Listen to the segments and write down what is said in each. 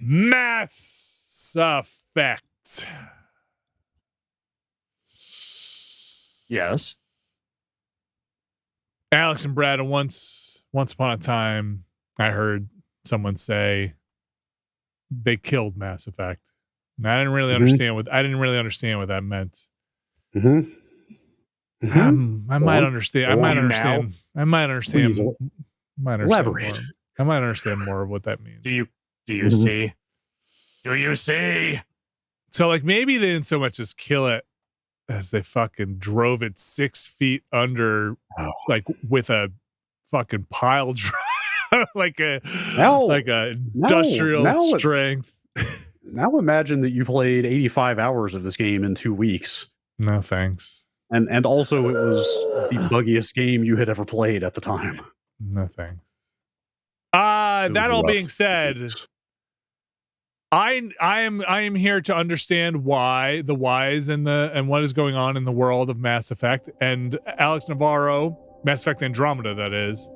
Mass Effect. Yes. Alex and Brad, once upon a time, I heard someone say they killed Mass Effect. And I didn't really understand what that meant. I might understand. I might understand. Please, Elaborate. I might understand more of what that means. Do you see? Do you see? So like maybe they didn't so much as kill it as they fucking drove it 6 feet under, like with a fucking pile drive, like a industrial strength. Now imagine that you played 85 hours of this game in 2 weeks. No thanks. And also it was the buggiest game you had ever played at the time. No thanks. That all being said, I am here to understand why the whys and what is going on in the world of Mass Effect. And Alex Navarro, Mass Effect Andromeda, that is.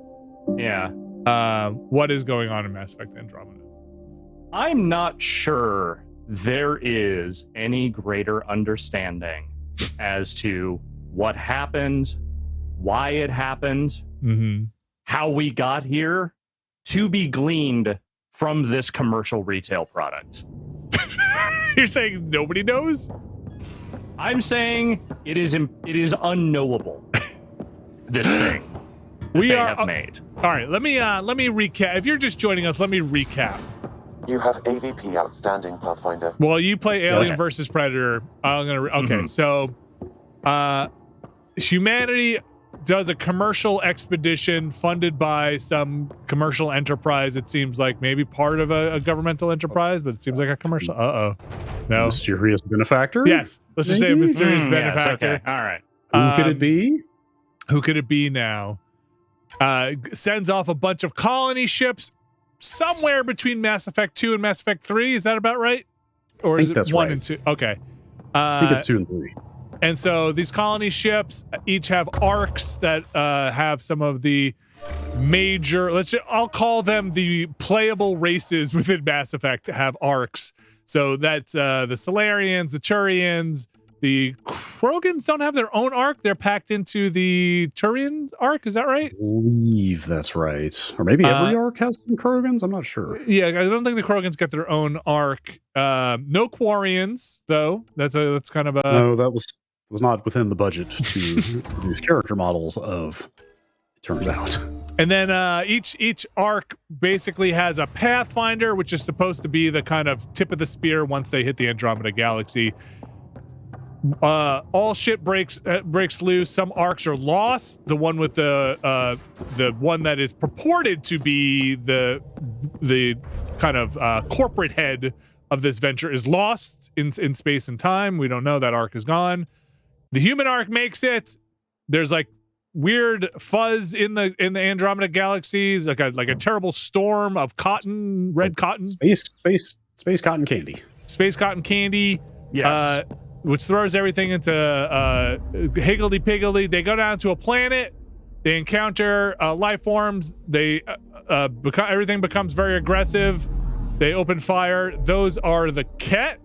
Yeah. What is going on in Mass Effect Andromeda? I'm not sure there is any greater understanding as to what happened, why it happened, how we got here, to be gleaned from this commercial retail product. You're saying nobody knows? I'm saying it is unknowable. This thing they have made. All right, let me recap. If you're just joining us, let me recap. You have AVP outstanding, Pathfinder. Well, you play Alien versus Predator. So humanity does a commercial expedition funded by some commercial enterprise. It seems like maybe part of a governmental enterprise, but it seems like a commercial. No. Mysterious benefactor? Yes. Let's just say a mysterious benefactor. Yes, okay. All right. Who could it be? Who could it be now? Sends off a bunch of colony ships somewhere between Mass Effect 2 and Mass Effect 3. Is that about right? Or is it 1 and 2? Okay. I think it's 2 and 3. And so these colony ships each have arcs that have some of the major, I'll call them the playable races within Mass Effect have arcs. So that's the Solarians, the Turians, the Krogans don't have their own arc. They're packed into the Turian arc. Is that right? I believe that's right. Or maybe every arc has some Krogans. I'm not sure. Yeah, I don't think the Krogans get their own arc. No Quarians, though. That's kind of a... No, that was not within the budget to produce character models of, it turns out. And then each arc basically has a Pathfinder, which is supposed to be the kind of tip of the spear once they hit the Andromeda Galaxy. All shit breaks loose. Some arcs are lost. The one with the one that is purported to be the kind of corporate head of this venture is lost in space and time. We don't know. That arc is gone. The human arc makes it. There's like weird fuzz in the Andromeda Galaxy. It's like a terrible storm of cotton, red cotton, space cotton candy. Space cotton candy. Yes. Which throws everything into higgledy-piggledy. They go down to a planet. They encounter life forms. They everything becomes very aggressive. They open fire. Those are the Ket,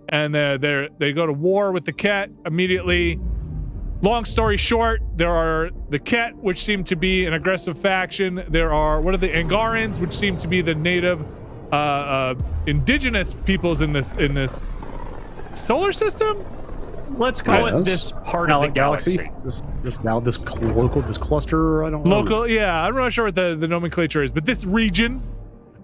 and they go to war with the Ket immediately. Long story short, there are the Ket, which seem to be an aggressive faction. There are the Angarans, which seem to be the native indigenous peoples in this solar system. Let's call it this part of the galaxy. This cluster. I don't know. Local, yeah. I'm not sure what the nomenclature is, but this region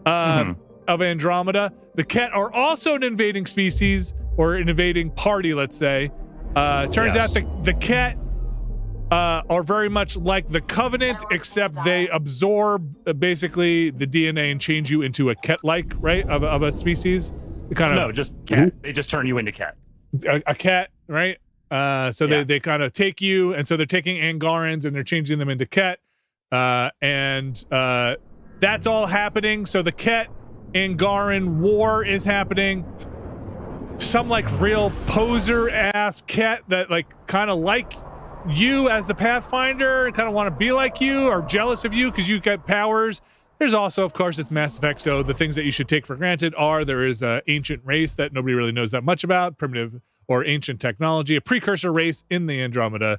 of Andromeda, the Ket are also an invading species or an invading party. Let's say. Turns out the Ket are very much like the Covenant, except they absorb basically the DNA and change you into a Ket-like, right, of a species. Just cat. They just turn you into cat. A cat, right? They kind of take you, and so they're taking Angarans and they're changing them into Ket, and that's all happening. So the Ket Angaran war is happening. Some like real poser ass Ket that like kind of like you as the Pathfinder, kind of want to be like you, or jealous of you because you got powers There's also, of course, it's Mass Effect, so the things that you should take for granted are there is an ancient race that nobody really knows that much about, primitive or ancient technology, a precursor race in the Andromeda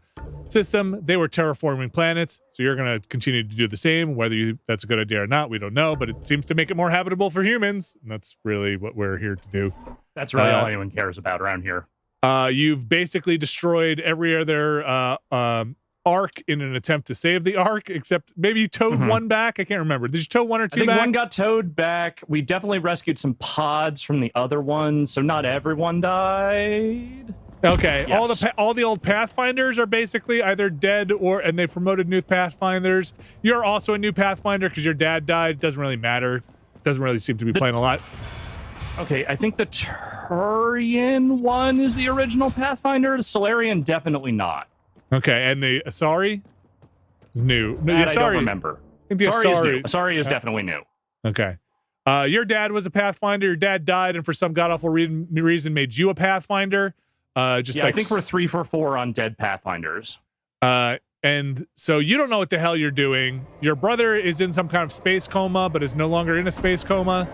system. They were terraforming planets, so you're going to continue to do the same. Whether that's a good idea or not, we don't know, but it seems to make it more habitable for humans, and that's really what we're here to do. That's really all anyone cares about around here. You've basically destroyed every other arc in an attempt to save the arc, except maybe you towed one back. I can't remember. Did you tow one or two I think back? one got towed back. We definitely rescued some pods from the other one, so not everyone died. Okay, Yes. all the old Pathfinders are basically either dead and they've promoted new Pathfinders. You're also a new Pathfinder because your dad died. Doesn't really matter. Doesn't really seem to be playing a lot. Okay, I think the Turian one is the original Pathfinder. The Solarian, definitely not. Okay, and the Asari is new. No, That the I don't remember. I think the Asari is Asari new. Asari is definitely new. Okay. Your dad was a Pathfinder. Your dad died, and for some god awful reason made you a Pathfinder. I think we're 3 for 4 on dead Pathfinders. And so you don't know what the hell you're doing. Your brother is in some kind of space coma, but is no longer in a space coma.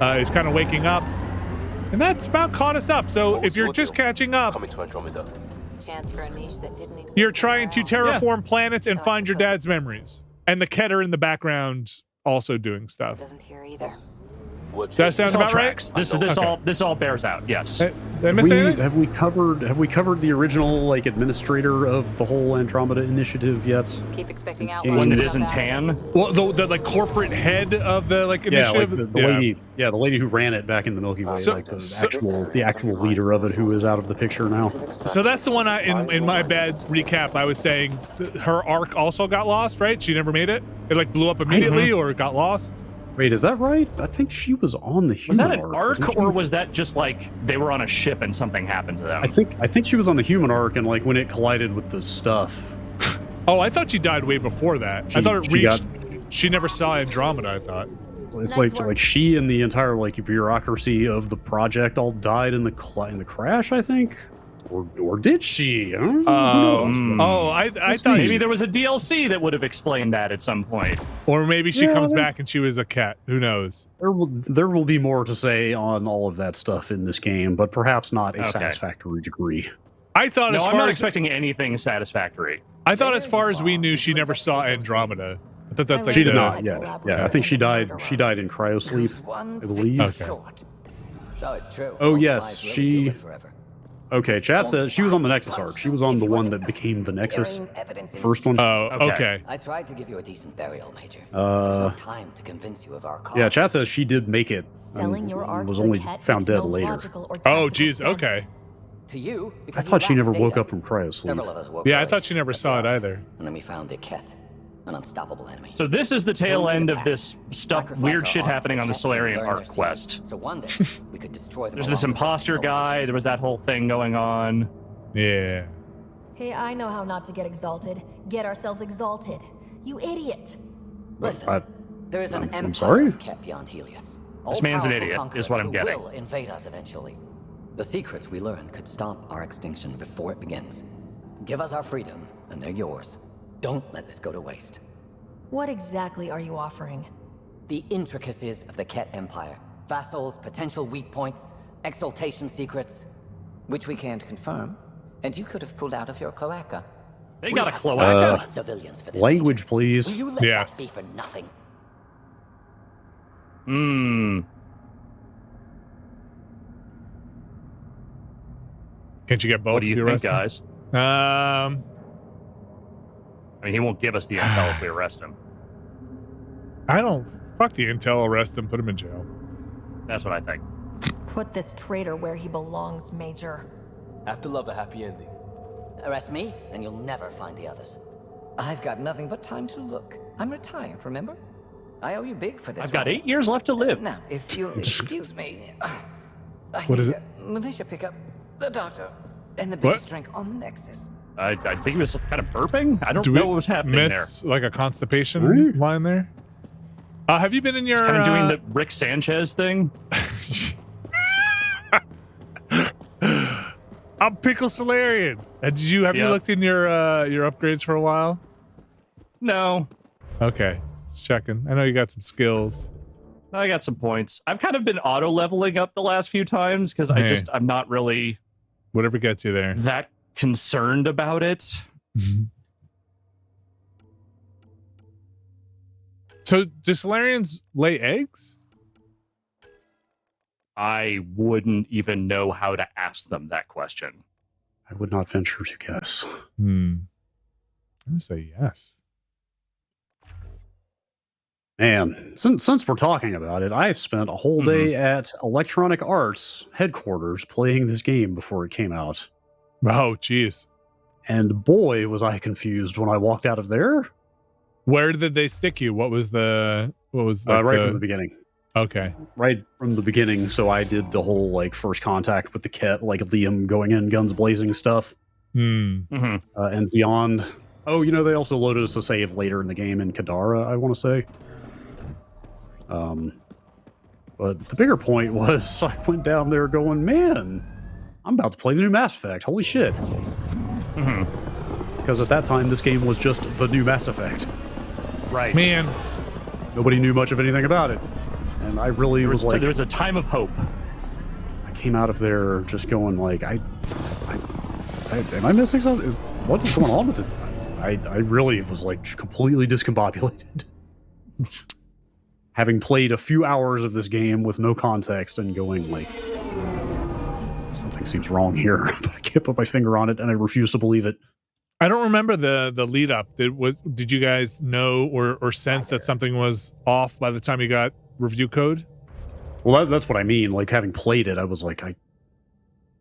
Is kind of waking up, and that's about caught us up. So if you're just catching up, Coming to Andromeda. Chance for a niche that didn't exist you're trying to anywhere terraform planets and find your dad's memories. And the Ket are in the background also doing else. stuff. Doesn't here either. Does that sound This all about right? tracks. This all bears out. Yes. Did I miss anything? Have we covered the original administrator of the whole Andromeda initiative yet? Keep expecting out. One that isn't tan. Well, the like corporate head of the Yeah, like initiative. the lady who ran it back in the Milky Way, the actual leader of it, who is out of the picture now. So that's the one in my bad recap. I was saying her arc also got lost, right? She never made it. It like blew up immediately, or it got lost. Wait, is that right? I think she was on the human Was that an arc, arc, wasn't she? or was that just like they were on a ship and something happened to them? I think she was on the human arc, and like when it collided with the stuff. Oh, I thought she died way before that. I thought it reached. She never saw Andromeda. I thought. It's like she and the entire bureaucracy of the project all died in the crash, I think. Or did she? I thought maybe there was a DLC that would have explained that at some point. Or maybe she comes back and she was a cat. Who knows? There will be more to say on all of that stuff in this game, but perhaps not a satisfactory degree. I thought I'm not expecting anything satisfactory. I thought as far as we knew, she never saw Andromeda. I thought that's like She did not. Yeah. I think she died. She died in cryosleep, I believe. Okay. So it's true. Oh yes, Lies really do she. live forever. Okay, chat says she was on the Nexus arc. She was on the one that became the Nexus. First one. Oh, okay. I tried to give you a decent burial, Major. There's no time to convince you of our cause. Yeah, chat says she did make it. Selling your arc was to only the Ket found makes dead no later. logical or Oh, tactical geez. sense. Okay. To you, I because thought you she never lacked woke data. up from cryosleep. Several of us woke Yeah, I right thought she never at saw it dawn, either. And then we found the Ket, an unstoppable enemy. So this is the tail Join end the of pack. this stuff, Sacrifice weird our shit arc happening to on the Ket and Solarian learn arc their secrets. quest. So one day we could destroy them. There's this along with the imposter soldiers. guy. There was that whole thing going on. Yeah. Hey, I know how not to get exalted. Get ourselves exalted. You idiot. Listen, there is an I'm empire sorry? of Ket beyond Helios. This man's an All-powerful idiot, conquerors is what I'm who getting. will invade us eventually. The secrets we learn could stop our extinction before it begins. Give us our freedom, and they're yours. Don't let this go to waste. What exactly are you offering? The intricacies of the Ket Empire. Vassals, potential weak points, exaltation secrets, which we can't confirm, and you could have pulled out of your cloaca. They We got a have cloaca. civilians for this Language, Will please. you let Yes. that be for nothing? Can't you get both? What do you if think, arrest him? guys? I mean, he won't give us the intel if we arrest him. I don't. Fuck the intel. Arrest him. Put him in jail. That's what I think. Put this traitor where he belongs, Major. Have to love a happy ending. Arrest me, and you'll never find the others. I've got nothing but time to look. I'm retired, remember? I owe you big for this. I've got role. 8 years left to live. Now, if you excuse me, What is it? Militia pickup, the doctor, and the biggest What? drink on the Nexus. I think he was kind of burping. I don't Do know we what was happening miss like a constipation Really? line there? Have you been in your there. Kind of doing the Rick Sanchez thing. I'm Pickle Solarian. Have you Yep. looked in your upgrades for a while? No. Okay. Just checking. I know you got some skills. I got some points. I've kind of been auto leveling up the last few times because I'm not really whatever gets you there that concerned about it. So do Solarians lay eggs? I wouldn't even know how to ask them that question. I would not venture to guess. I'm gonna say yes. Man, since we're talking about it, I spent a whole day at Electronic Arts headquarters playing this game before it came out. Oh, jeez. And boy, was I confused when I walked out of there. Where did they stick you? What was like right from the beginning. Okay. Right from the beginning. So I did the whole like first contact with the Ket, like Liam going in, guns blazing stuff. And beyond. Oh, you know, they also loaded us a save later in the game in Kadara, I want to say. But the bigger point was I went down there going, man, I'm about to play the new Mass Effect. Holy shit. Because at that time, this game was just the new Mass Effect. Right. Man. Nobody knew much of anything about it. And I really was like... There was a time of hope. I came out of there just going like, am I missing something? What is going on with this? I really was like completely discombobulated. Having played a few hours of this game with no context and going like, something seems wrong here, but I can't put my finger on it and I refuse to believe it. I don't remember the lead up. Did you guys know or sense that something was off by the time you got review code? Well, that's what I mean. Like having played it, I was like,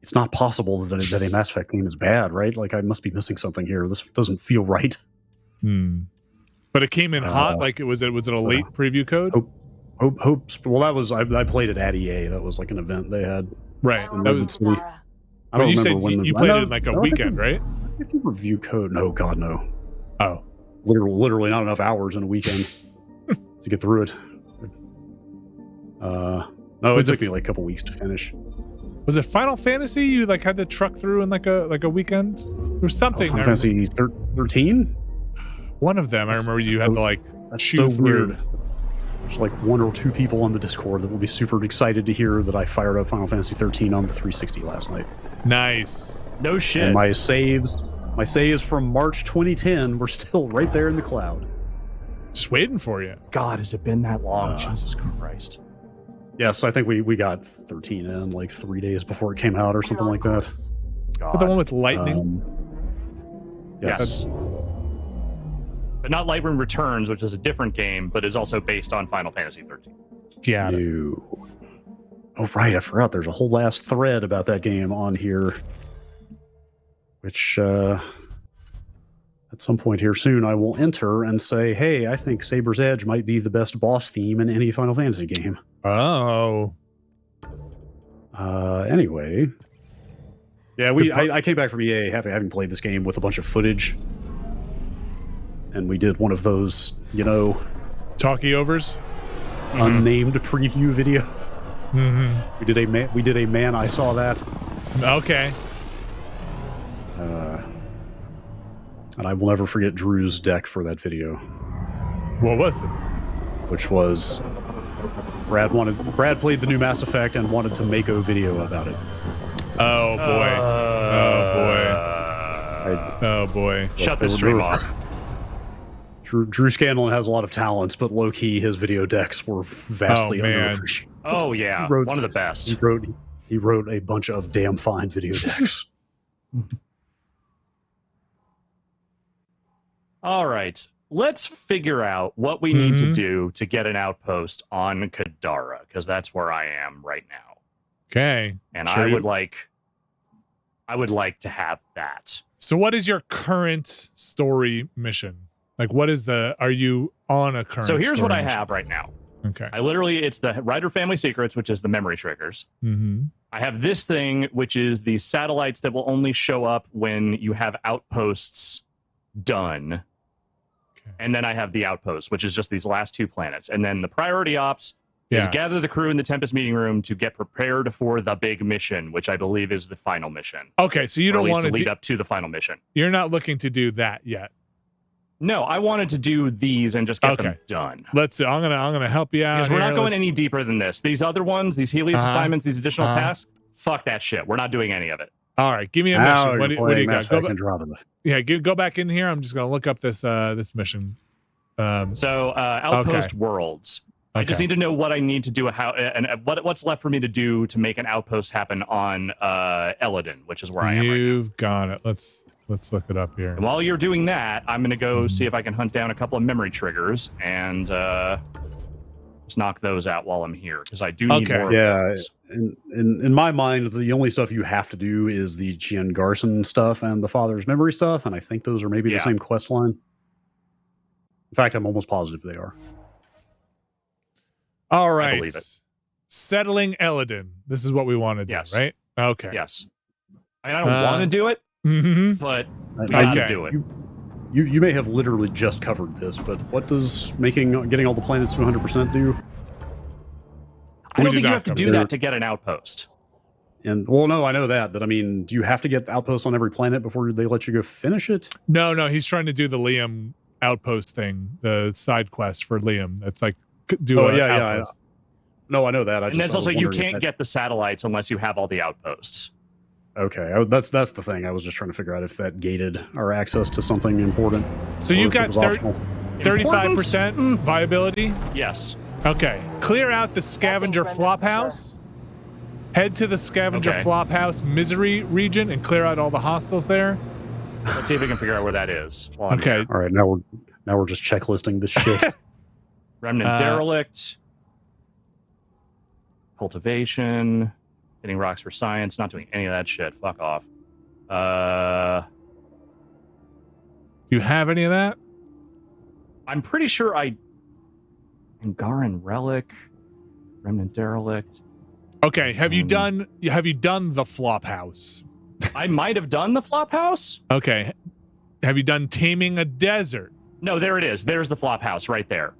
it's not possible that a Mass Effect game is bad, right? Like I must be missing something here. This doesn't feel right. But it came in hot. Like was it a late preview code? Hopes. Well, that was I played it at EA. That was like an event they had. Right. That was. I don't you remember said when you played it in like a weekend, right? I think review code. No, God, no. Oh, literally not enough hours in a weekend to get through it. No, it took me like a couple weeks to finish. Was it Final Fantasy you like had to truck through in like a weekend? There was something. Final Fantasy 13? One of them. I remember you had to like shoot through. Weird. There's like one or two people on the Discord that will be super excited to hear that I fired up Final Fantasy 13 on the 360 last night. Nice. No shit. And my saves from March 2010 were still right there in the cloud. Just waiting for you. God, has it been that long? Jesus Christ. Yes, I think we got 13 in like 3 days before it came out or something like that. The one with lightning? Yes. But not Lightroom Returns, which is a different game, but is also based on Final Fantasy 13. Yeah. Oh, right. I forgot there's a whole last thread about that game on here, which at some point here soon I will enter and say, hey, I think Saber's Edge might be the best boss theme in any Final Fantasy game. Oh. Anyway. Yeah, I came back from EA having played this game with a bunch of footage. And we did one of those, talkie overs, unnamed preview video. We did a man. I saw that. Okay. And I will never forget Drew's deck for that video. What was it? Which was Brad played the new Mass Effect and wanted to make a video about it. Oh boy. Oh boy. Shut the stream off. Drew Scanlon has a lot of talents, but low-key, his video decks were vastly underappreciated. Oh, yeah. One of the best. He wrote a bunch of damn fine video decks. All right. Let's figure out what we need to do to get an outpost on Kadara, because that's where I am right now. Okay. And I would like to have that. So what is your current story mission? Like, are you on a current? So here's what I mission? have right now. Okay. It's the Rider Family Secrets, which is the memory triggers. I have this thing, which is the satellites that will only show up when you have outposts done. Okay. And then I have the outposts, which is just these last two planets. And then the priority ops is gather the crew in the Tempest meeting room to get prepared for the big mission, which I believe is the final mission. Okay, so you don't want to lead up to the final mission. You're not looking to do that yet. No, I wanted to do these and just get them done. Let's see. I'm gonna help you out. Because we're not going any deeper than this. These other ones, these Helios assignments, these additional tasks, fuck that shit. We're not doing any of it. All right, give me a mission. What do you got? Go back in here. I'm just gonna look up this this mission. Outpost Worlds. I just need to know what I need to do, what's left for me to do to make an outpost happen on Eladeen, which is where I am. You've got it. Let's look it up here. And while you're doing that, I'm going to go see if I can hunt down a couple of memory triggers and just knock those out while I'm here, because I do need more. Yeah, in my mind, the only stuff you have to do is the Gian Garson stuff and the Father's Memory stuff, and I think those are maybe the same quest line. In fact, I'm almost positive they are. All right. Settling Eladeen. This is what we want to do, right? Okay. Yes. I don't want to do it, but we gotta do it. You may have literally just covered this, but what does getting all the planets to 100% do? I don't think you have to do that to get an outpost. And well, no, I know that, but I mean, do you have to get outposts on every planet before they let you go finish it? No, he's trying to do the Liam outpost thing, the side quest for Liam. That's like outpost. No, I know that. And that's also you can't get the satellites unless you have all the outposts. Okay, that's the thing. I was just trying to figure out if that gated our access to something important. So you've got 35% viability? Yes. Okay. Clear out the scavenger flophouse. Head to the scavenger flophouse misery region and clear out all the hostiles there. Let's see if we can figure out where that is. Okay. All right, now we're just checklisting this shit. Remnant derelict. Cultivation. Hitting rocks for science. Not doing any of that shit. Fuck off. You have any of that? I'm pretty sure Angaran relic. Remnant derelict. Okay. Have you done the flop house? I might have done the flop house. Okay. Have you done taming a desert? No, there it is. There's the flop house right there.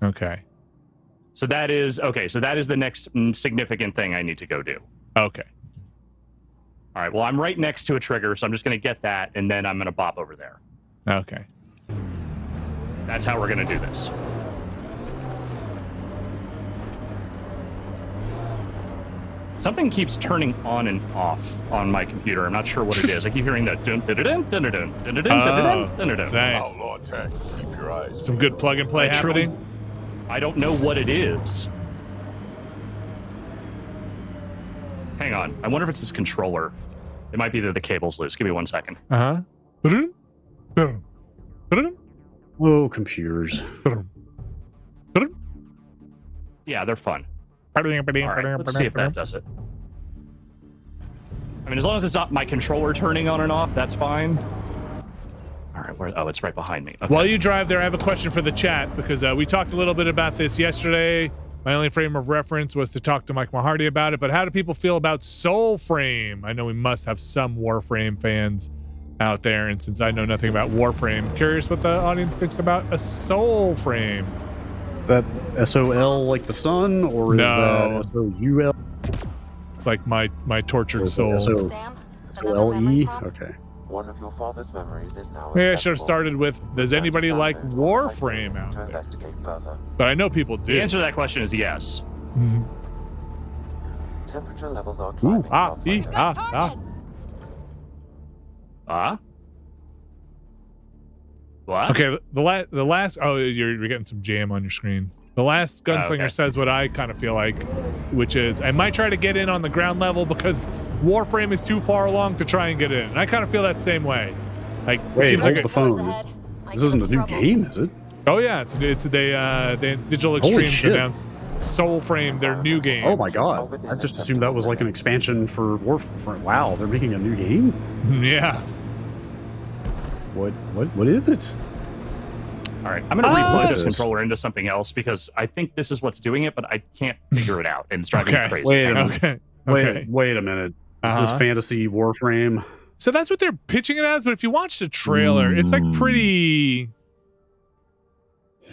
Okay. So that is the next significant thing I need to go do. Okay. All right. Well, I'm right next to a trigger, so I'm just going to get that, and then I'm going to bop over there. Okay. That's how we're going to do this. Something keeps turning on and off on my computer. I'm not sure what it is. I keep hearing that dun dun dun dun dun dun dun dun dun dun. Nice. Oh, Lord, Tech, keep your eyes. Some good plug and play happening. I don't know what it is. Hang on. I wonder if it's this controller. It might be that the cable's loose. Give me 1 second. Whoa, computers. Yeah, they're fun. All right, let's see if that does it. I mean, as long as it's not my controller turning on and off, that's fine. All right, it's right behind me. Okay. While you drive there, I have a question for the chat, because we talked a little bit about this yesterday. My only frame of reference was to talk to Mike Mahardy about it, but how do people feel about Soulframe? I know we must have some Warframe fans out there, and since I know nothing about Warframe, curious what the audience thinks about a Soulframe. Is that SOL like the sun, or is that SOUL? It's like my tortured soul. SOLE? Okay. One of your father's memories is now. Maybe I should have started with, does anybody like Warframe out there? Investigate further. But I know people do. The answer to that question is yes. Temperature levels are climbing. What? Okay, the last. Oh, you're getting some jam on your screen. The last gunslinger says what I kind of feel like, which is I might try to get in on the ground level because Warframe is too far along to try and get in. And I kind of feel that same way. Like, wait, seems hold like the phone. This isn't a new game, is it? Oh yeah, it's they Digital Extremes announced Soulframe, their new game. Oh my god! I just assumed that was like an expansion for Warframe. Wow, they're making a new game. Yeah. What is it? All right, I'm going to replug this controller into something else because I think this is what's doing it, but I can't figure it out, and it's driving me crazy. Wait a minute. Is this fantasy Warframe? So that's what they're pitching it as, but if you watch the trailer, it's like pretty...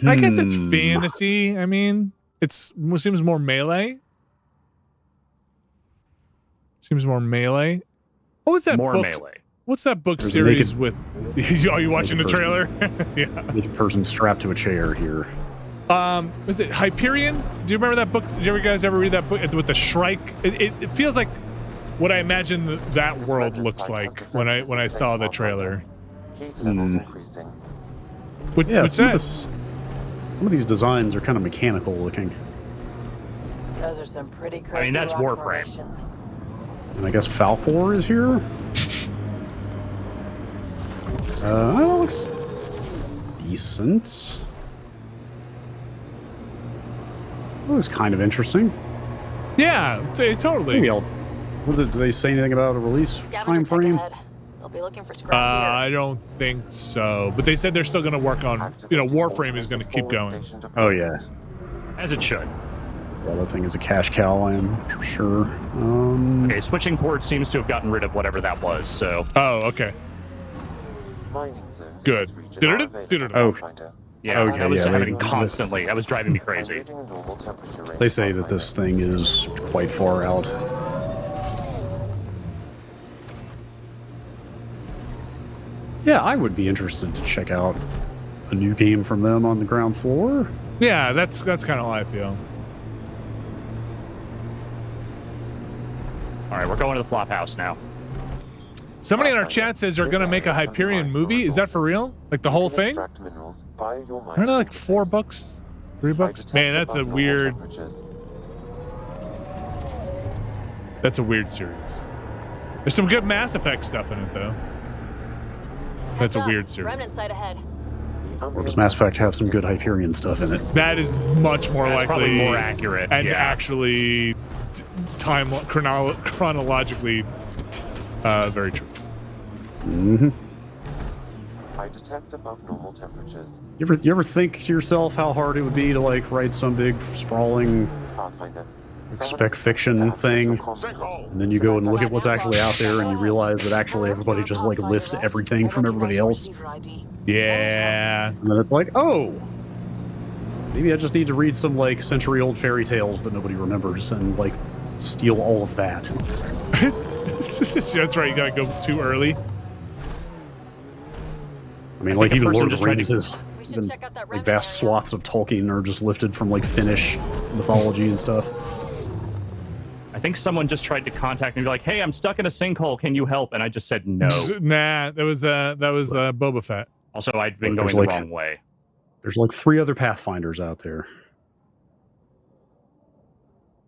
I guess it's fantasy. I mean, it seems more melee. Seems more melee. What was that more book? melee. What's that book There's a series naked- with? Are you watching the naked trailer? yeah. Naked person strapped to a chair here. Was it Hyperion? Do you remember that book? Did you guys ever read that book with the Shrike? It feels like what I imagine that world looks like when I saw the trailer. Heat levels increasing. Yeah, What's that? Some of these designs are kind of mechanical looking. Those are some pretty crazy I mean, that's rock Warframe. formations. And I guess Falcor is here. That looks decent. That looks kind of interesting. Yeah, totally. Maybe I'll. Was it? Do they say anything about a release time frame? They'll be looking for scrap I don't think so, but they said they're still going to work on. Warframe is going to keep going. Oh yeah. As it should. Yeah, that thing is a cash cow, I am sure. Okay, switching ports seems to have gotten rid of whatever that was, so. Oh, okay. Mining zones Good. in this region Did are it? available Did it? to Oh. Pathfinder. Yeah, Okay, that was yeah, happening they- constantly. That was driving me crazy. Reading a normal temperature range They say that Pathfinder. this thing is quite far out. Yeah, I would be interested to check out a new game from them on the ground floor. Yeah, that's kind of how I feel. All right, we're going to the flop house now. Somebody in our chat says they're going to make a Hyperion movie. Is that for real? Like the whole thing? Extract minerals via your I don't know, mining like interface. $4, $3. Detect Man, that's a above normal weird. temperatures. That's a weird series. There's some good Mass Effect stuff in it, though. That's a weird series. Remnant site ahead. Or does Mass Effect have some good Hyperion stuff in it? That is much more That's likely, probably more accurate. and yeah. actually chronologically very true. Mm-hmm. I detect above normal temperatures. You ever think to yourself how hard it would be to like write some big sprawling Pathfinder. spec fiction thing, and then you go and look at what's actually out there, and you realize that actually everybody just like lifts everything from everybody else, Yeah. and then it's like, oh, maybe I just need to read some like century-old fairy tales that nobody remembers and like steal all of that. That's right. You gotta go too early. I mean, I like think a even person Lord of just the tried Rings to- is We should even check out that like remnant vast area. swaths of Tolkien are just lifted from like Finnish mythology and stuff. I think someone just tried to contact me and be like, hey, I'm stuck in a sinkhole. Can you help? And I just said no. Nah, that was Boba Fett. Also, I'd been There's going the like- wrong way. There's like 3 other Pathfinders out there.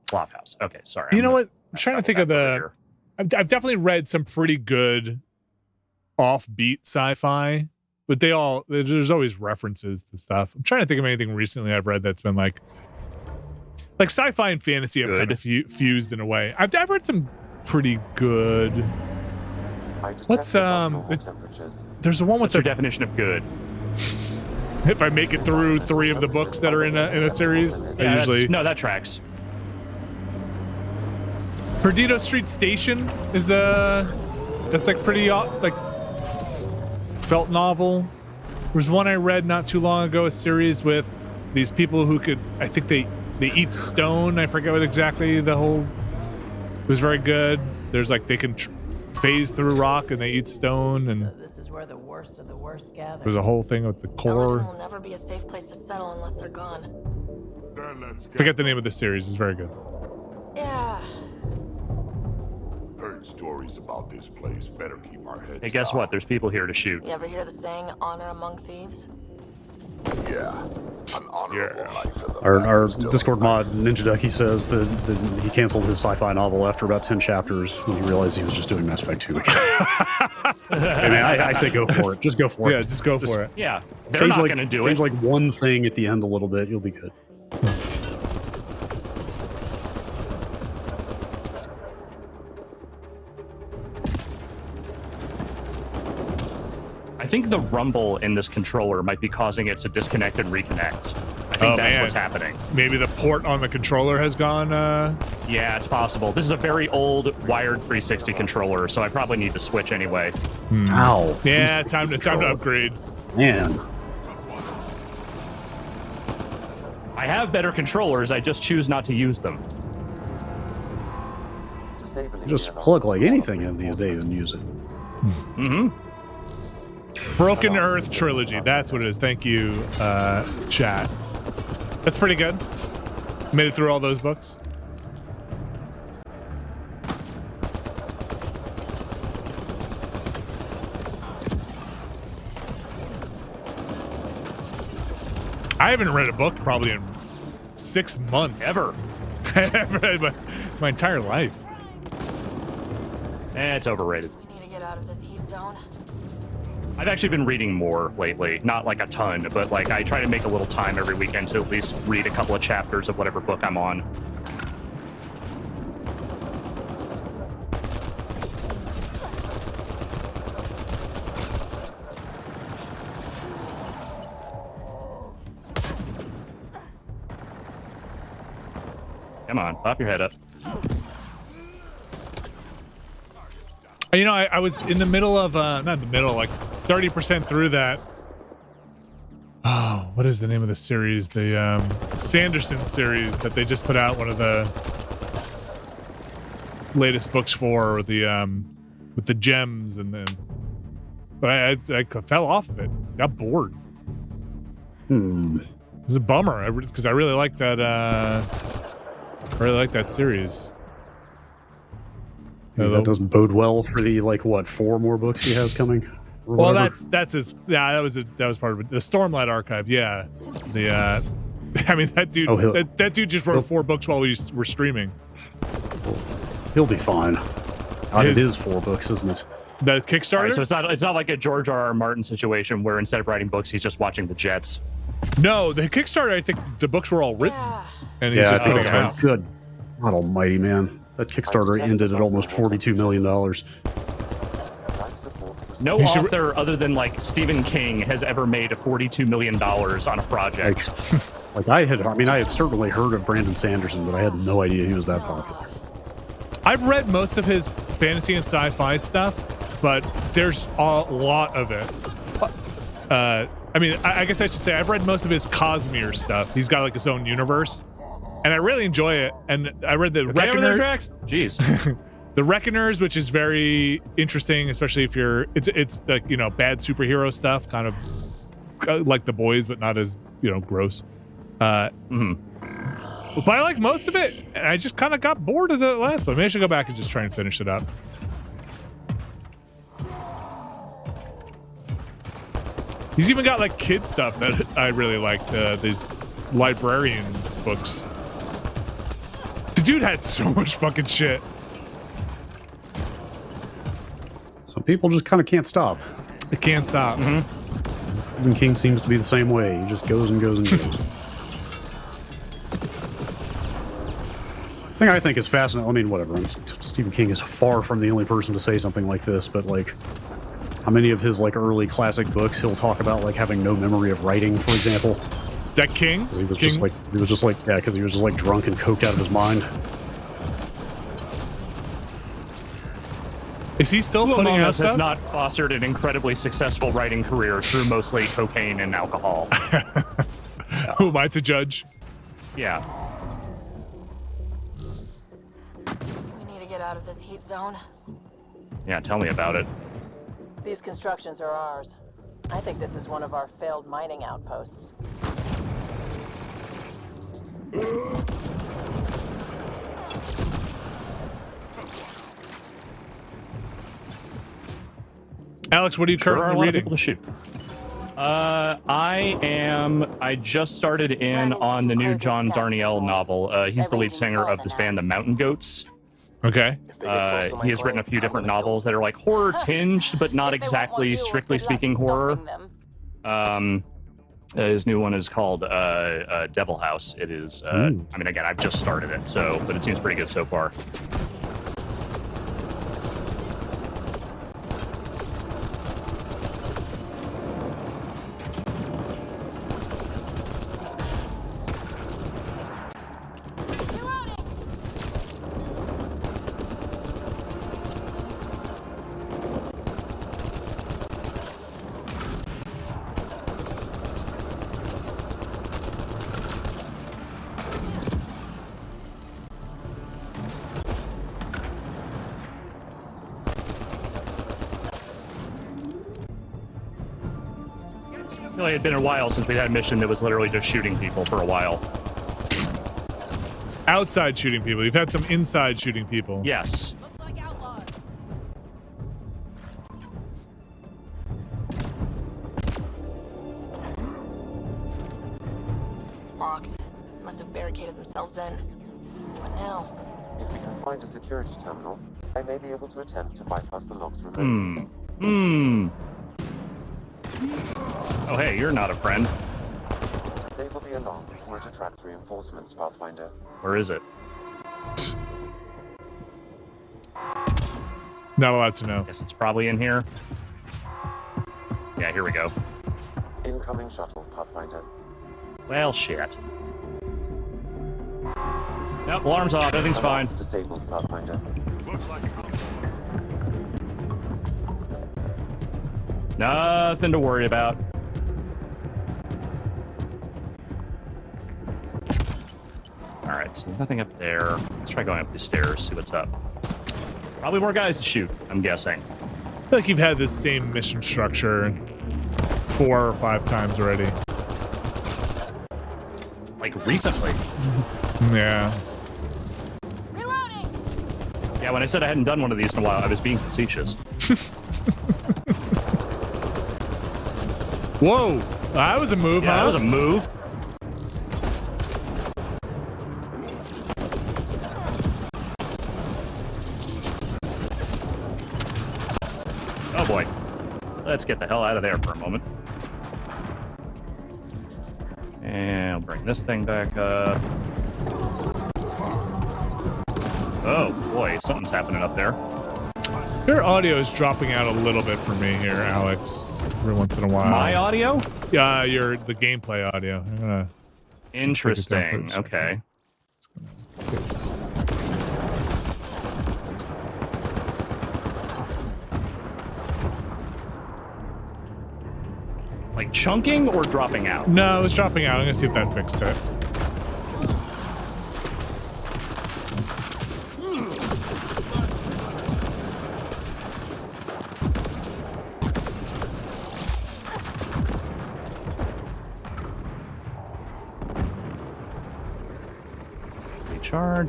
Flophouse. Okay, sorry. You know gonna what? I'm trying to think double of back over the. here. I've definitely read some pretty good offbeat sci-fi, but there's always references to stuff. I'm trying to think of anything recently I've read that's been like sci-fi and fantasy have kind of fused in a way. I've read some pretty good. I detect What's, above normal temperatures. There's the one with What's your the. definition of good? If I make it through 3 of the books that are in a series, I Yeah, usually. no, that tracks. Perdido Street Station is that's like pretty like felt novel. There was one I read not too long ago, a series with these people who could, I think they eat stone. I forget what exactly the whole. It was very good. There's like they can phase through rock and they eat stone, and So this is where the worst of the worst gather. there's a whole thing with the Eladeen core. will never be a safe place to settle unless they're gone. Forget the name of the series. It's very good. Yeah. Heard stories about this place. Better keep our heads Hey, guess down. what? There's people here to shoot. You ever hear the saying, honor among thieves? Yeah. An honorable life in the Our back is Discord still- mod, Ninja Ducky, says that he canceled his sci-fi novel after about 10 chapters when he realized he was just doing Mass Effect 2 again. Hey, man, I say go for it. Just go for it. Yeah, just go for it. Yeah, they're Change not like, going to do change it. like one thing at the end a little bit. You'll be good. I think the rumble in this controller might be causing it to disconnect and reconnect. I think that's what's happening. Maybe the port on the controller has gone. Yeah, it's possible. This is a very old wired 360 controller, so I probably need to switch anyway. Ow. Yeah, time to upgrade. Man. I have better controllers, I just choose not to use them. Disabling Just the plug like anything in these days and use it. Mm-hmm. Broken Earth Trilogy. That's what it is. Thank you, chat. That's pretty good. Made it through all those books. I haven't read a book probably in 6 months. Ever. I've read my entire life. It's overrated. We need to get out of this heat zone. I've actually been reading more lately. Not like a ton, but like I try to make a little time every weekend to at least read a couple of chapters of whatever book I'm on. Come on, pop your head up. You know, I was in the middle of, not in the middle, like 30% through that. Oh, what is the name of the series? The Sanderson series that they just put out, one of the latest books for, with the gems, and then but I fell off of it. Got bored. It's a bummer because I really like that. I really like that series. Yeah, that doesn't bode well for the like what 4 more books he has coming. Well, that's his. Yeah, that was part of it. The Stormlight Archive. Yeah, the. I mean, that dude. That dude just wrote 4 books while we were streaming. He'll be fine. It is 4 books, isn't it? The Kickstarter. Right, so it's not like a George R.R. Martin situation where instead of writing books, he's just watching the Jets. No, the Kickstarter. I think the books were all written, and he's just I think putting them out. Good, God Almighty, man! That Kickstarter ended at almost $42 million. No author other than like Stephen King has ever made $42 million on a project. Like I had certainly heard of Brandon Sanderson, but I had no idea he was that popular. I've read most of his fantasy and sci-fi stuff, but there's a lot of it. I mean, I guess I should say I've read most of his Cosmere stuff. He's got like his own universe, and I really enjoy it. And I read the Reckoner. Jeez. The Reckoners, which is very interesting, especially if you're it's like, you know, bad superhero stuff, kind of like The Boys, but not as, you know, gross. But I like most of it, and I just kind of got bored of the last one. Maybe I should go back and just try and finish it up. He's even got like kid stuff that I really like. These librarians books. The dude had so much fucking shit. Some people just kind of can't stop. They can't stop. Stephen King seems to be the same way. He just goes and goes and goes. The thing I think is fascinating, I mean, whatever, Stephen King is far from the only person to say something like this, but like, how many of his like early classic books he'll talk about like having no memory of writing, for example? Is that King? He was just like, because he was just like drunk and coked out of his mind. Is he still Who putting among out us stuff? has not fostered an incredibly successful writing career through mostly cocaine and alcohol? Who am I to judge? Yeah. We need to get out of this heat zone. Yeah, tell me about it. These constructions are ours. I think this is one of our failed mining outposts. Alex, what are you currently reading? To shoot. I just started in on the new John Darnielle novel. He's the lead singer of this band, the Mountain Goats. Okay. He has written a few different novels that are like horror tinged, but not exactly, strictly speaking, horror. His new one is called Devil House. It is, I mean, again, I've just started it, but it seems pretty good so far. Well, it had been a while since we had a mission that was literally just shooting people for a while. Outside shooting people. You've had some inside shooting people. Yes. Locked. Must have barricaded themselves in. What now? If we can find a security terminal, I may be able to attempt to bypass the locks remotely. Oh, hey, you're not a friend. Disable the alarm before it attracts reinforcements, Pathfinder. Where is it? Not allowed to know. Guess it's probably in here. Yeah, here we go. Incoming shuttle, Pathfinder. Well, shit. Nope, alarm's off. Everything's fine. Alarms disabled, Pathfinder. Nothing to worry about. Alright, so nothing up there. Let's try going up these stairs, see what's up. Probably more guys to shoot, I'm guessing. I feel like you've had this same mission structure 4 or 5 times already. Like, recently. Yeah. Reloading! Yeah, when I said I hadn't done one of these in a while, I was being facetious. Whoa! That was a move, Yeah, huh? that was a move. Oh boy. Let's get the hell out of there for a moment. And I'll bring this thing back up. Oh boy, something's happening up there. Your audio is dropping out a little bit for me here, Alex. Every once in a while. My audio? Yeah, the gameplay audio. I'm gonna Interesting. Okay. let's see this. Like chunking or dropping out? No, it was dropping out. I'm gonna see if that fixed it.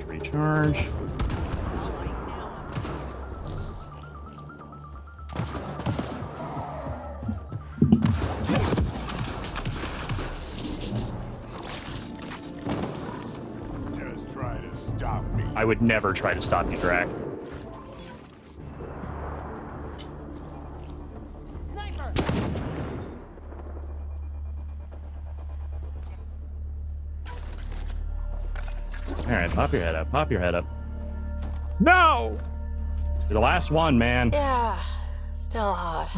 Recharge. I would never try to stop you, Drac. Alright, pop your head up. No! You're the last one, man. Yeah, still hot.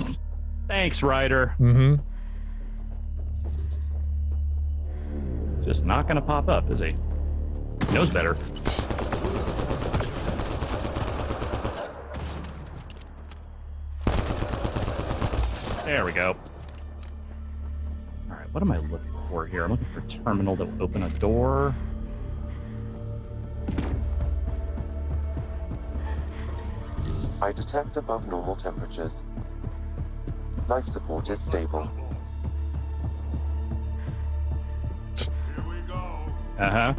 Thanks, Ryder. Mm-hmm. Just not gonna pop up, is he? He knows better. There we go. Alright, what am I looking for here? I'm looking for a terminal that will open a door. I detect above normal temperatures. Life support is stable. Uh-huh.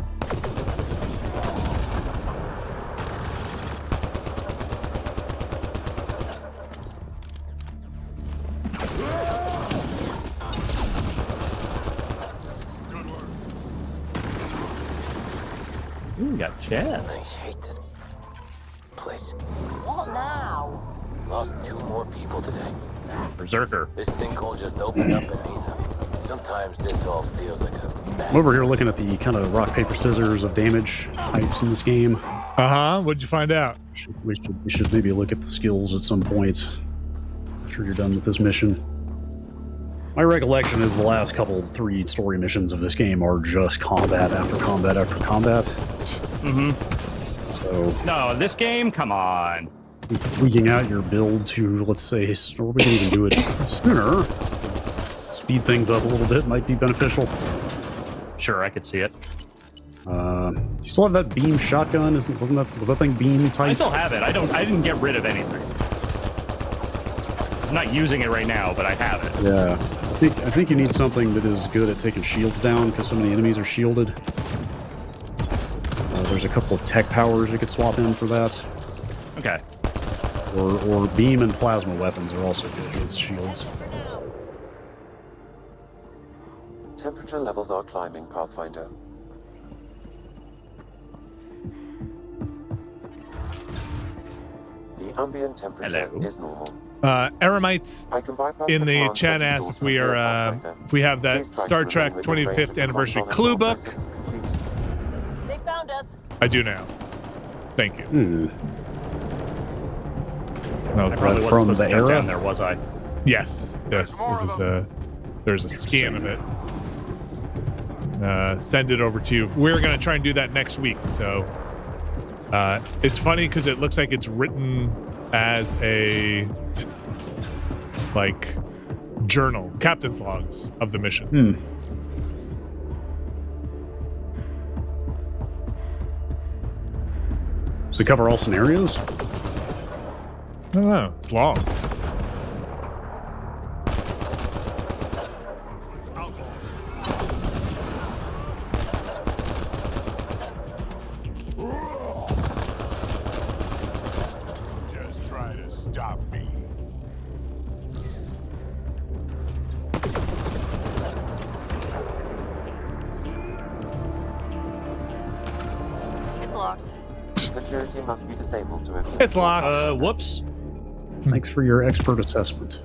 Ooh, we got chests. I hate this place. What now? Lost 2 more people today. Berserker. This sinkhole just opened up beneath them. Sometimes this all feels like a bad. I'm over here looking at the kind of rock, paper, scissors of damage types in this game. Uh-huh. What'd you find out? We should maybe look at the skills at some point after you're done with this mission. My recollection is the last 3 story missions of this game are just combat after combat after combat. Mm-hmm. So No, this game? Come on. tweaking out your build to, let's say, or we can even do it sooner. Speed things up a little bit might be beneficial. Sure, I could see it. You still have that beam shotgun? Was that thing beam type? I still have it. I didn't get rid of anything. I'm not using it right now, but I have it. Yeah. think you need something that is good at taking shields down because so many enemies are shielded. There's a couple of tech powers you could swap in for that. Okay. Or beam and plasma weapons are also good against shields. Temperature levels are climbing, Pathfinder. The ambient temperature is normal. Eremites I can bypass in the command chat center asked doors if from we here, are Pathfinder. if we have that Please try Star to Trek remain within range 25th of the anniversary console clue until book. process is complete. They found us. I do now. Thank you. I No, probably wasn't from supposed the to jump era? down there, was I? yes, yes. It was there's a scan of it. Send it over to you. We're gonna try and do that next week. So it's funny because it looks like it's written as a like journal, captain's logs of the missions. Does it cover all scenarios? I don't know. It's long. Just try to stop me. It's locked. Security must be disabled to it. It's locked. Whoops. Thanks for your expert assessment.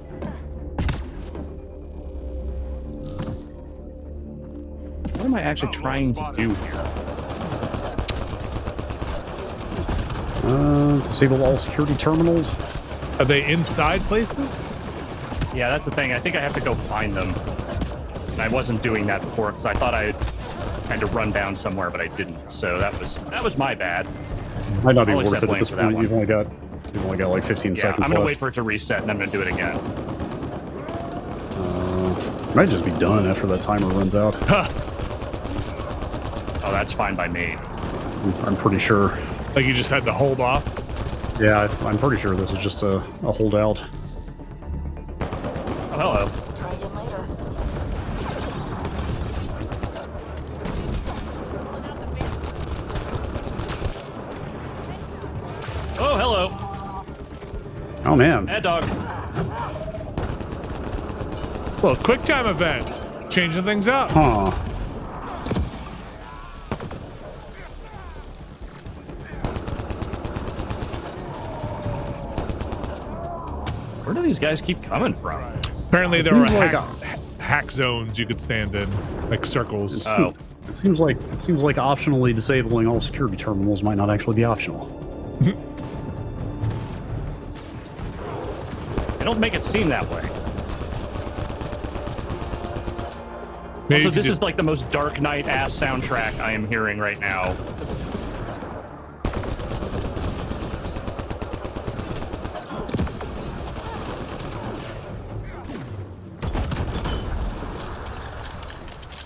What am I actually trying to do here? Disable all security terminals. Are they inside places? Yeah, that's the thing. I think I have to go find them. And I wasn't doing that before because I thought I had to run down somewhere, but I didn't. So that was my bad. Might not be I'll worth accept it at this blame for that point. one. You've only got like 15 Yeah, seconds I'm gonna left. wait for it to reset and I'm gonna do it again. Might just be done after that timer runs out. Oh, that's fine by me. I'm pretty sure. Like you just had to hold off? Yeah, I'm pretty sure this is just a holdout. Oh, hello. Try again later. Oh, hello. Oh man. Mad dog. Well, quick time event. Changing things up. Huh. Where do these guys keep coming from? Apparently there were seems like hack zones you could stand in, like circles. Oh. It seems like optionally disabling all security terminals might not actually be optional. They don't make it seem that way. Maybe Also, if you this is like the most Dark Knight ass soundtrack I am hearing right now.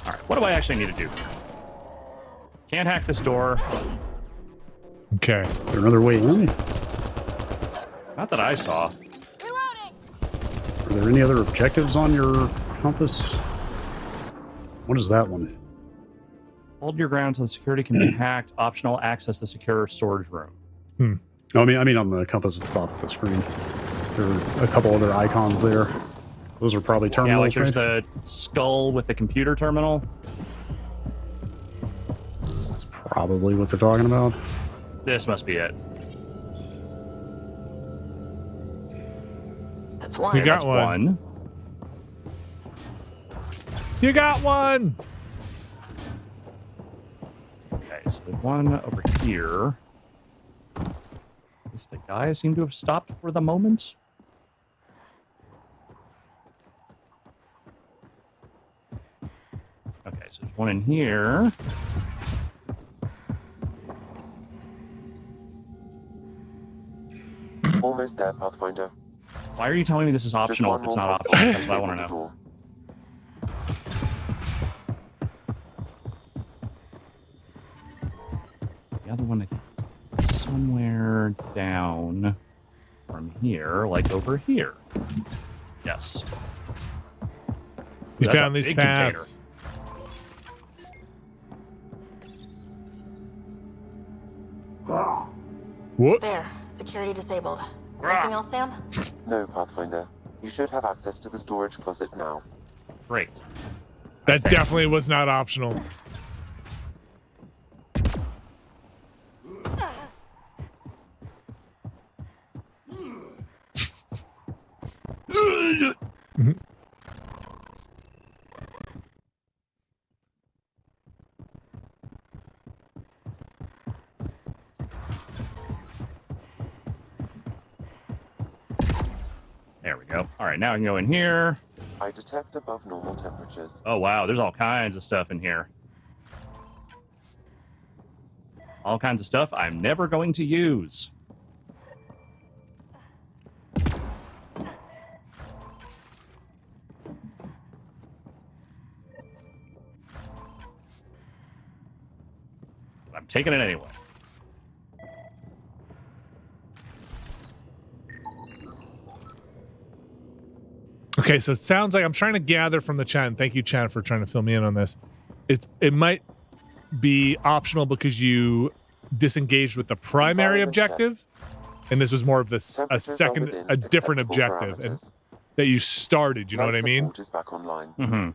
Alright, what do I actually need to do? Can't hack this door. Okay. Is there another way in? Not that I saw. Are there any other objectives on your compass? What is that one? Hold your ground so the security can be hacked. Optional access the secure storage room. Oh, I mean on the compass at the top of the screen. There are a couple other icons there. Those are probably terminals, Yeah, like there's right? the skull with the computer terminal. That's probably what they're talking about. This must be it. That's one. You got That's one. You got one. Okay, so there's one over here. Is the guy seem to have stopped for the moment? Okay, so there's one in here. Almost there, Pathfinder. Why are you telling me this is Just optional one if it's more not console optional? That's what I want to the know. door. The other one, I think, is somewhere down from here, like over here. Yes. You That's found a these big paths. Whoop. There. Security disabled. Anything else, Sam? No, Pathfinder. You should have access to the storage closet now. Great. That definitely was not optional. There we go. All right, now I can go in here. I detect above normal temperatures. Oh, wow. There's all kinds of stuff in here. All kinds of stuff I'm never going to use. I'm taking it anyway. Okay, so it sounds like I'm trying to gather from the chat, and thank you, chat, for trying to fill me in on this. It might be optional because you disengaged with the primary objective, and this was more of this a different objective and that you started. You know what I mean? Is back online. Mm-hmm.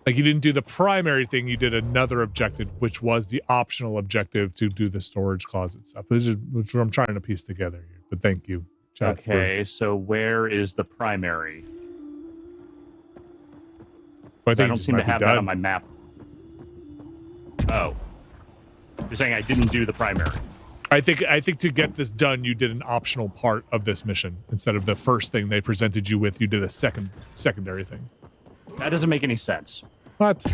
Like you didn't do the primary thing, you did another objective, which was the optional objective to do the storage closet stuff. This is what I'm trying to piece together here. But thank you, chat. Okay, so where is the primary? I I don't seem to have that on my map. Oh. You're saying I didn't do the primary. I think to get this done, you did an optional part of this mission instead of the first thing they presented you with. You did a secondary thing. That doesn't make any sense. What?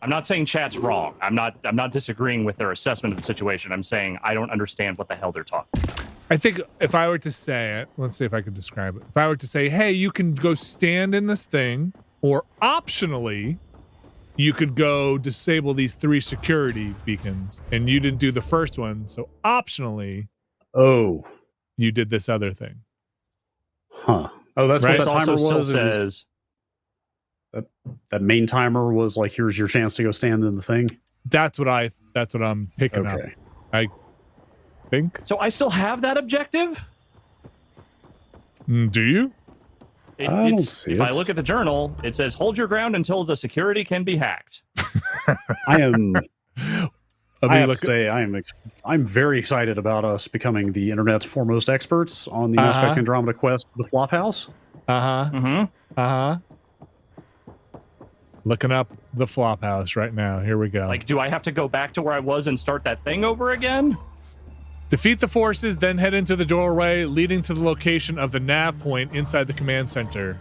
I'm not saying chat's wrong. I'm not disagreeing with their assessment of the situation. I'm saying I don't understand what the hell they're talking about. I think if I were to say it, let's see if I could describe it. If I were to say, hey, you can go stand in this thing, or optionally, you could go disable these 3 security beacons, and you didn't do the first one, so optionally, you did this other thing. Huh. Oh, that's Right? what that timer Also was. still says that main timer was like, here's your chance to go stand in the thing. That's what I'm picking up. I think. So I still have that objective? Do you? I don't see if it. I look at the journal, it says hold your ground until the security can be hacked. I am. I have to say, I'm very excited about us becoming the internet's foremost experts on the Effect Andromeda quest, the Flophouse. Looking up the Flophouse right now. Here we go. Like, do I have to go back to where I was and start that thing over again? Defeat the forces, then head into the doorway leading to the location of the nav point inside the command center.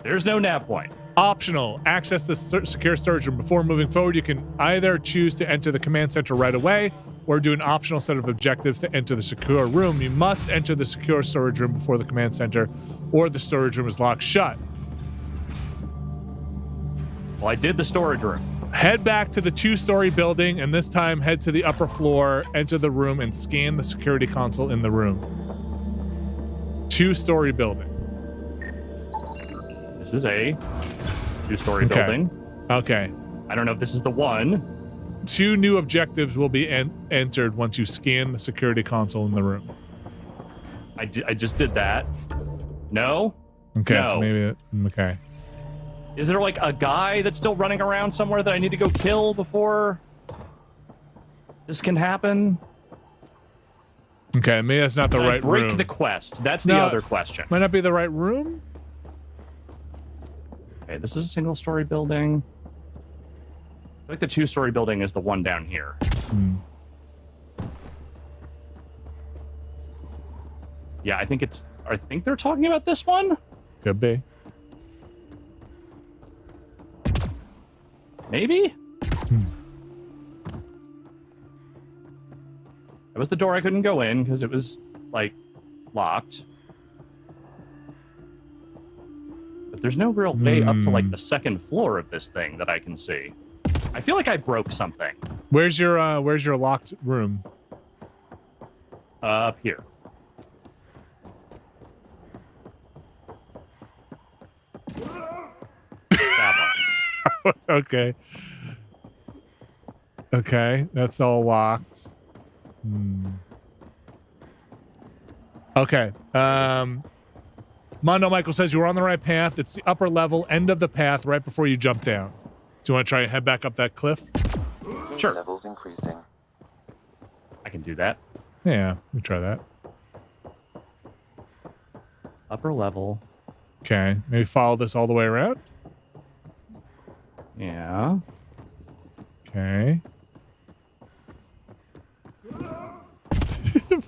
There's no nav point. Optional. Access the secure storage room. Before moving forward, you can either choose to enter the command center right away or do an optional set of objectives to enter the secure room. You must enter the secure storage room before the command center or the storage room is locked shut. Well, I did the storage room. Head back to the 2-story building, and this time head to the upper floor, enter the room, and scan the security console in the room. 2-story building. This is a 2-story building. Okay. I don't know if this is the one. 2 new objectives will be entered once you scan the security console in the room. I just did that. No? Okay, no. so maybe... Okay. Is there like a guy that's still running around somewhere that I need to go kill before this can happen? Okay, maybe that's not the right room. Break the quest. That's the other question. Might not be the right room? Okay, this is a single-story building. I feel like the 2-story building is the one down here. Yeah, I think they're talking about this one? Could be. Maybe? That was the door I couldn't go in because it was, like, locked. But there's no real way up to, like, the 2nd floor of this thing that I can see. I feel like I broke something. Where's your locked room? Up here. Okay. Okay, that's all locked. Okay. Mondo Michael says you were on the right path. It's the upper level, end of the path, right before you jump down. Do you want to try and head back up that cliff? Sure. Levels increasing. I can do that. Yeah, we try that. Upper level. Okay, maybe follow this all the way around. Yeah. Okay.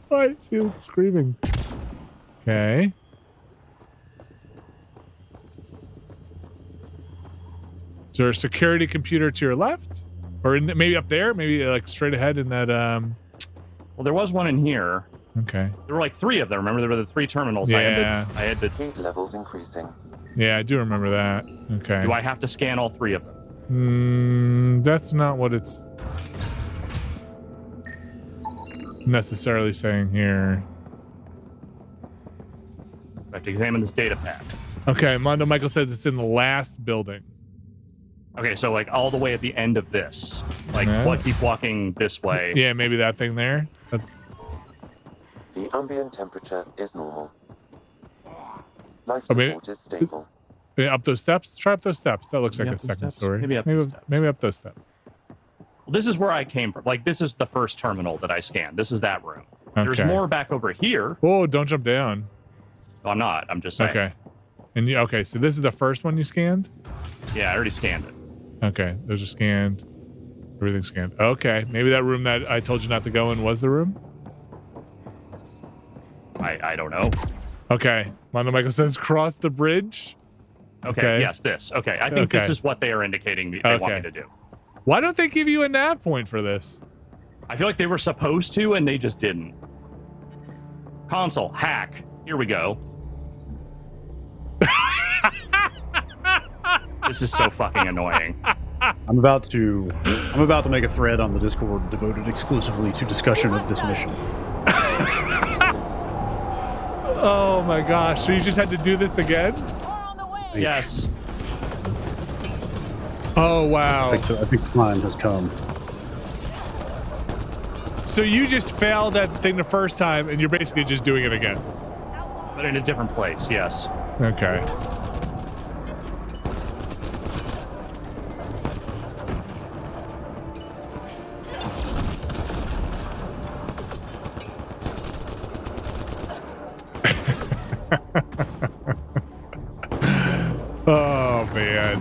Why is he screaming? Okay. Is there a security computer to your left? Or maybe up there? Maybe like straight ahead in that, Well, there was one in here. Okay. There were like 3 of them. Remember, there were the 3 terminals. Yeah. I had to. Heat levels increasing. Yeah, I do remember that. Okay. Do I have to scan all 3 of them? That's not what it's necessarily saying here. I have to examine this data pack. Okay, Mondo Michael says it's in the last building. Okay, so like all the way at the end of this. Like, Yeah. what? Keep walking this way. Yeah, maybe that thing there. The ambient temperature is normal. Life Oh, maybe- support is stable. Yeah, up those steps? Try up those steps. That looks Maybe like a up those second steps? story. Maybe up those steps. Maybe up those steps. Well, this is where I came from. Like, this is the first terminal that I scanned. This is that room. There's Okay. more back over here. Whoa, don't jump down. No, I'm not. I'm just saying. Okay. And you, okay, so this is the first one you scanned? Yeah, I already scanned it. Okay, those are scanned. Everything's scanned. Okay, maybe that room that I told you not to go in was the room? I don't know. Okay, Mondo Michael says cross the bridge. Okay, yes, this. Okay, I think this Okay. is what they are indicating they want me to do. Why don't they give you a nav point for this? I feel like they were supposed to, and they just didn't. Console, hack. Here we go. This is so fucking annoying. I'm about to make a thread on the Discord devoted exclusively to discussion of this mission. Oh my gosh, so you just had to do this again? Yes. Oh wow. I think the time has come. So you just failed that thing the first time and you're basically just doing it again. But in a different place, yes. Okay. Oh man.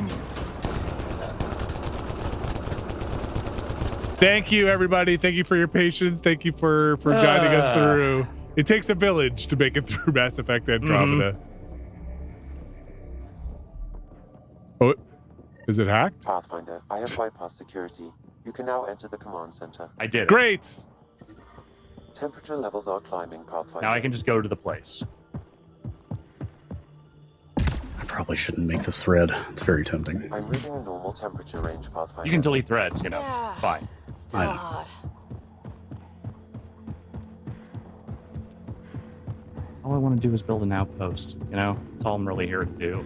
Thank you everybody. Thank you for your patience. Thank you for guiding us through. It takes a village to make it through Mass Effect Andromeda. Oh, is it hacked? Pathfinder, I have bypassed security. You can now enter the command center. I did. Great. Temperature levels are climbing, Pathfinder. Now I can just go to the place. I probably shouldn't make this thread. It's very tempting. I'm reading a normal temperature range, Pathfinder. You can delete threads, you know. Yeah. It's fine. I know. God. All I want to do is build an outpost, you know? That's all I'm really here to do.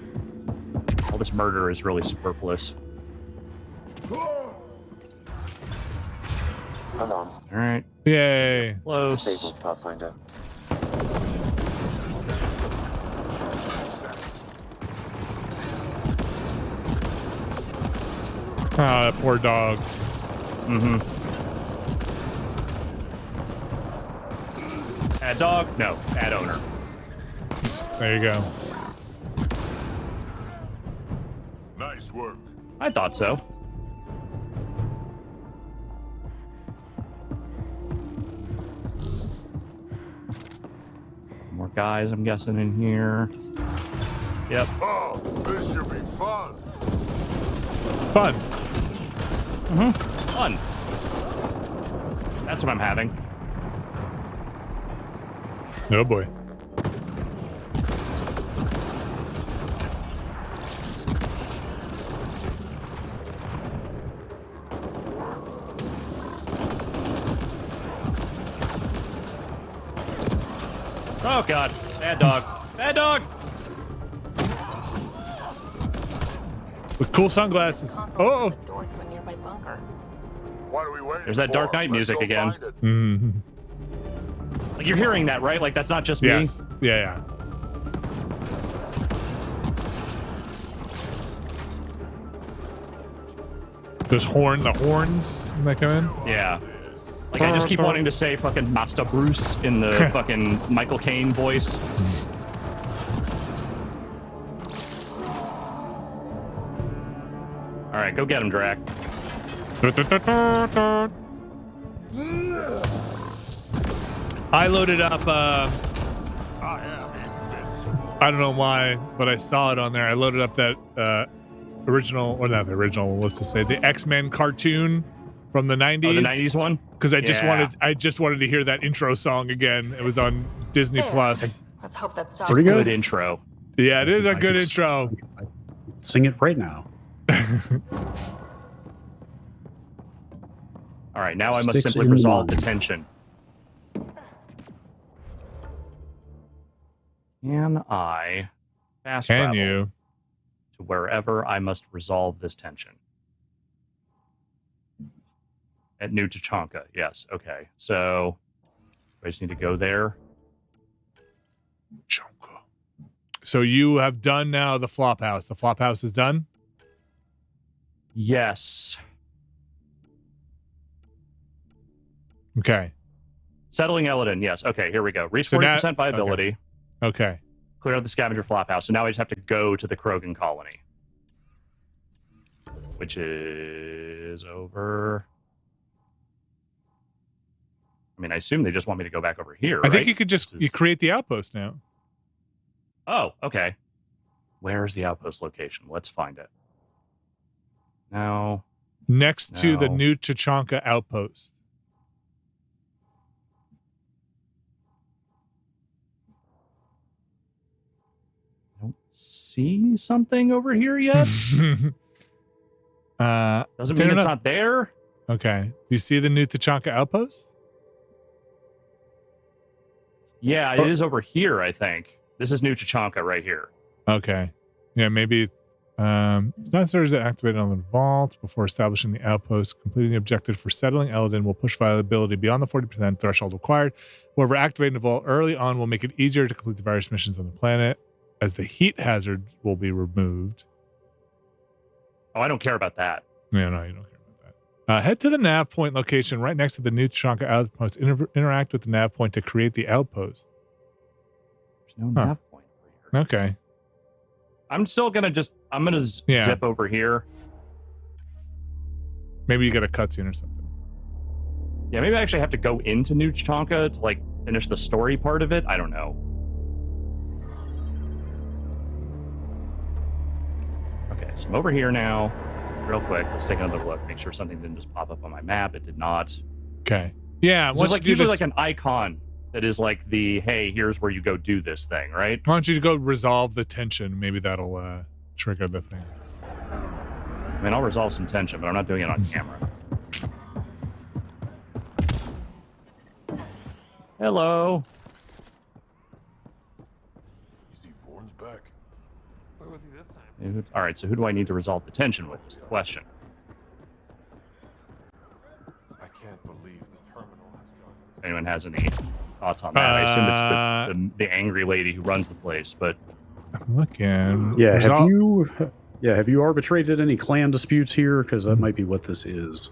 All this murder is really superfluous. Alarms. All right. Yay. Close. Disabled, Pathfinder. Ah, that poor dog. Mm-hmm. Add dog? No. Add owner. There you go. Nice work. I thought so. More guys, I'm guessing, in here. Yep. Oh, this should be fun. Fun. Mm-hmm. Fun. That's what I'm having. Oh boy. Oh god. Bad dog. Bad dog! With cool sunglasses. Oh. The door to a nearby bunker. What are we waiting There's that for? Dark Knight Let's music go again. find it. Mm-hmm. Like you're hearing that, right? Like that's not just me. Yes. Yeah. Those the horns that come in. Yeah. Like I just keep wanting to say fucking Master Bruce in the fucking Michael Caine voice. All right, go get him, Drac. I loaded up. I don't know why, but I saw it on there. I loaded up that original, or not the original. Let's just say the X-Men cartoon from the 90s. Oh, the 90s one? Because I just wanted to hear that intro song again. It was on Disney Plus. Let's hope that stops. Pretty Good intro. Yeah, it is a good intro. Sing it right now. All right, now I must Sticks simply in resolve one. the tension. Can I fast travel you? to wherever I must resolve this tension? At New Tachanka, yes. Okay, so I just need to go there. So you have done now the flop house. The flop house is done? Yes. Okay. Settling Eladeen, yes. Okay, here we go. Reach 40% viability. Okay. Clear out the scavenger flop house. So now I just have to go to the Krogan colony. Which is over. I mean, I assume they just want me to go back over here. I think right? you could just you create the outpost now. Oh, okay. Where's the outpost location? Let's find it. Now. Next to the New Tachanka outpost. I don't see something over here yet. Doesn't mean it's not there. Okay. Do you see the New Tachanka outpost? Yeah, it is over here, I think. This is New Tachanka right here. Okay. Yeah, maybe it's not necessary to activate on the vault before establishing the outpost. Completing the objective for settling Eladeen will push viability beyond the 40% threshold required. However, activating the vault early on will make it easier to complete the various missions on the planet, as the heat hazard will be removed. Oh, I don't care about that. Yeah, no, you don't care about that. Head to the nav point location right next to the New Tachanka outpost. Interact with the nav point to create the outpost. There's no nav point over here. Okay. I'm still gonna I'm gonna zip over here. Maybe you get a cutscene or something. Yeah, maybe I actually have to go into New Tachanka to like finish the story part of it. I don't know. Okay, so I'm over here now. Real quick, let's take another look. Make sure something didn't just pop up on my map. It did not. Okay. Yeah. So it's like usually like an icon that is like the, hey, here's where you go do this thing, right? Why don't you go resolve the tension? Maybe that'll trigger the thing. I mean, I'll resolve some tension, but I'm not doing it on camera. Hello. Back. Where was he this time? All right, so who do I need to resolve the tension with is the question. I can't believe the terminal has gone. If anyone has any thoughts on that, I assume it's the angry lady who runs the place, but looking. Yeah, have you arbitrated any clan disputes here? Because that might be what this is.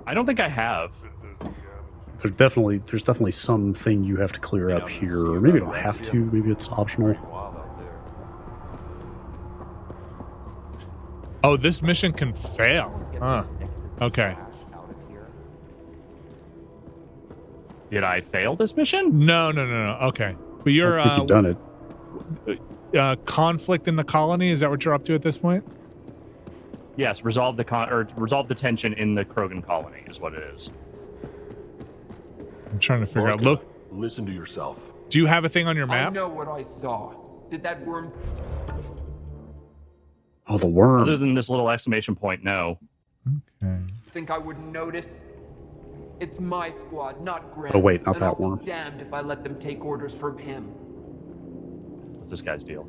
I don't think I have. There's definitely something you have to clear up here, or maybe you don't have to. Maybe it's optional. Oh, this mission can fail. Huh. Okay. Did I fail this mission? No. Okay. But you're I think you've done it. Conflict in the colony. Is that what you're up to at this point? Yes, resolve the tension in the Krogan colony is what it is. I'm trying to figure out. Look, Look, listen to yourself. do you have a thing on your I map? know what I saw. Did that worm? Oh, the worm. Other than this little exclamation point, no. Okay. Think I wouldn't notice? It's my squad, not Grant's. Oh, wait, not and that I'll be worm. damned if I let them take orders from him. What's this guy's deal?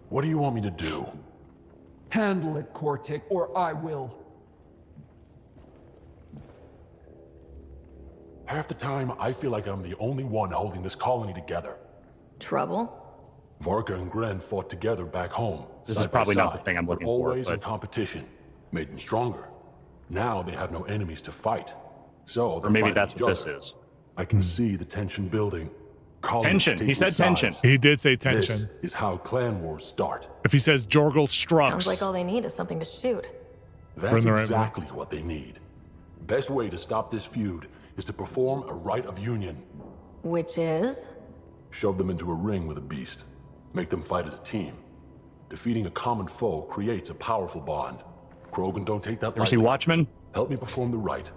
What do you want me to do? Handle it, Cortic, or I will. Half the time, I feel like I'm the only one holding this colony together. Trouble? Varka and Gren fought together back home. This is probably not the thing I'm looking for, always in but competition. Made them stronger. Now they have no enemies to fight. So or maybe that's what this is. I can see the tension building. Tension. He said tension. He did say tension. This is how clan wars start. If he says Jorgel Strux. Sounds like all they need is something to shoot. That's exactly what they need. Best way to stop this feud is to perform a rite of union. Which is? Shove them into a ring with a beast. Make them fight as a team. Defeating a common foe creates a powerful bond. Krogan don't take that lightly. Was he Watchman? Help me perform the rite,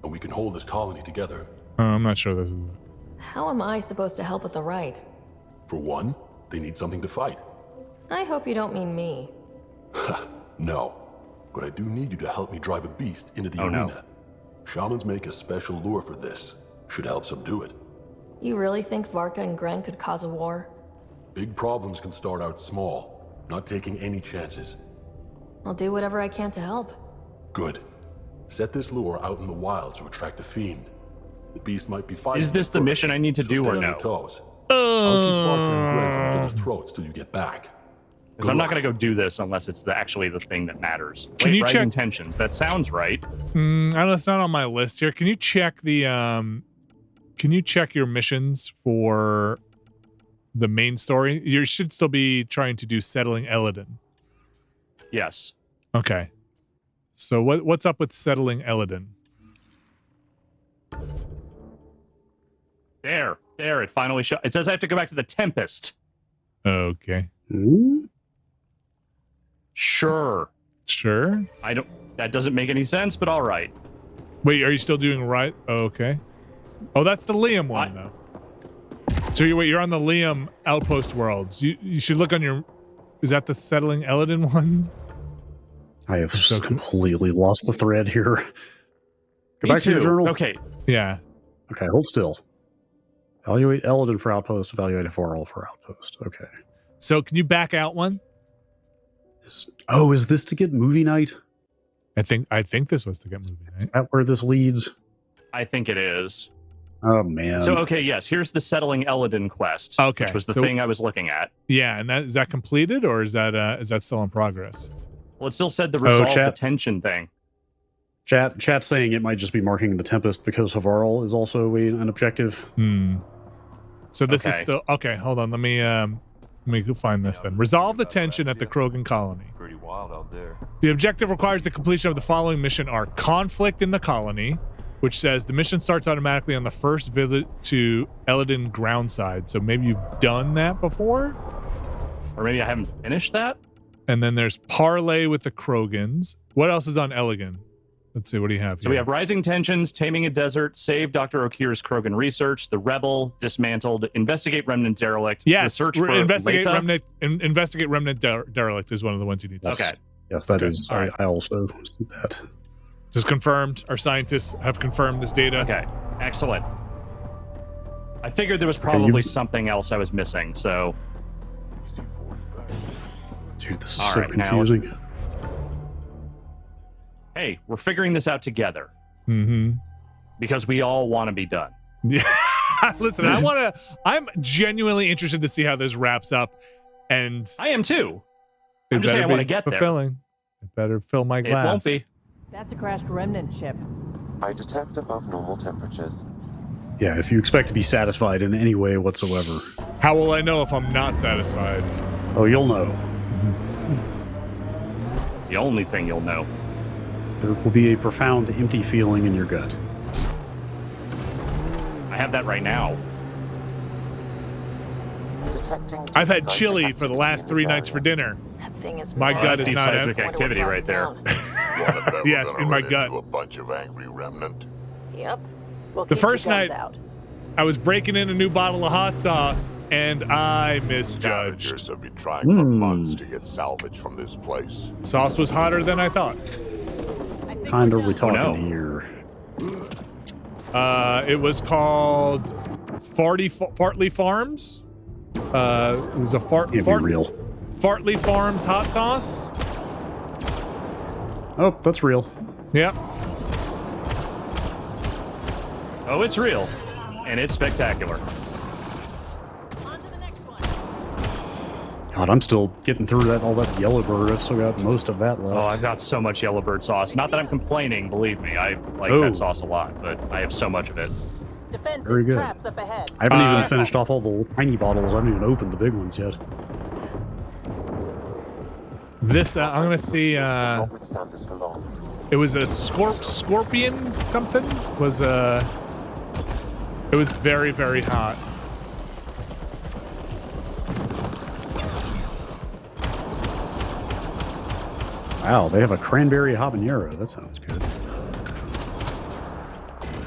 and we can hold this colony together. I'm not sure this is it. How am I supposed to help with the rite? For one, they need something to fight. I hope you don't mean me. No, but I do need you to help me drive a beast into the arena. No. Shamans make a special lure for this. Should help subdue it. You really think Varka and Gren could cause a war? Big problems can start out small, not taking any chances. I'll do whatever I can to help. Good. Set this lure out in the wilds to attract a fiend. The beast might be fighting. Is this the mission I need to do or no? I'll keep Varka and Gren from each other's throats till you get back. Because I'm not going to go do this unless it's actually the thing that matters. Can you check tensions? That sounds right. I know it's not on my list here. Can you check the Can you check your missions for the main story? You should still be trying to do settling Eladeen. Yes. Okay. So what's up with settling Eladeen? There. It finally showed. It says I have to go back to the Tempest. Okay. Sure. That doesn't make any sense, but all right. Wait, are you still doing right? Oh, okay. Oh, that's the Liam one, though. So you're on the Liam Outpost Worlds. You should look on your... Is that the settling Eladeen one? I have completely lost the thread here. Go back to your journal. Okay. Yeah. Okay, hold still. Evaluate Eladeen for Outpost, evaluate Varl for Outpost. Okay. So can you back out one? Is this to get movie night? I think this was to get movie night. Is that where this leads? I think it is. Oh, man. So, okay, yes, here's the settling Eladeen quest, which was the thing I was looking at. Yeah, and is that completed, or is that still in progress? Well, it still said the resolve the tension thing. Chat's saying it might just be marking the Tempest because Varl is also an objective. So this is still... Okay, hold on. Let me go find this then. Resolve the tension at the Krogan colony. Pretty wild out there. The objective requires the completion of the following mission arc. Conflict in the colony, which says the mission starts automatically on the first visit to Eladeen groundside. So maybe you've done that before? Or maybe I haven't finished that? And then there's Parlay with the Krogans. What else is on Eladeen? Let's see, what do you have here? So we have Rising Tensions, Taming a Desert, Save Dr. Okir's Krogan Research, The Rebel, Dismantled, Investigate Remnant Derelict, yes, the Search for Investigate Leta. Investigate Remnant Derelict is one of the ones you need to Okay. Yes, that is. Right. I also see that. This is confirmed. Our scientists have confirmed this data. Okay, excellent. I figured there was probably something else I was missing, so... Dude, this is so confusing. Hey, we're figuring this out together. Mm-hmm. Because we all want to be done. Yeah. Listen, I'm genuinely interested to see how this wraps up. And I am too. I'm just saying I want to get fulfilling. It better fill my glass. It won't be. That's a crashed remnant ship. I detect above normal temperatures. Yeah, if you expect to be satisfied in any way whatsoever. How will I know if I'm not satisfied? Oh, you'll know. The only thing you'll know. There will be a profound empty feeling in your gut. I have that right now. I've had chili for the last 3 nights for dinner. That thing is my gut is not seismic activity right there. Yes, in my gut. A bunch of angry remnant. Yep. We'll the keep first the guns night, out. I was breaking in a new bottle of hot sauce, and I misjudged. Scavengers have been trying for months to get salvage from this place. Sauce was hotter than I thought. Kind of, we talking here. It was called Fartley Farms. It was a Can't be real. Fartley Farms hot sauce. Oh, that's real. Yep. Oh, it's real. And it's spectacular. God, I'm still getting through all that yellow bird. I've still got most of that left. Oh, I've got so much yellowbird sauce. Not that I'm complaining, believe me. I like that sauce a lot, but I have so much of it. Very good. I haven't even finished off all the tiny bottles. I haven't even opened the big ones yet. This, I'm gonna see, it was a scorpion something? It was very, very hot. Wow, they have a cranberry habanero. That sounds good.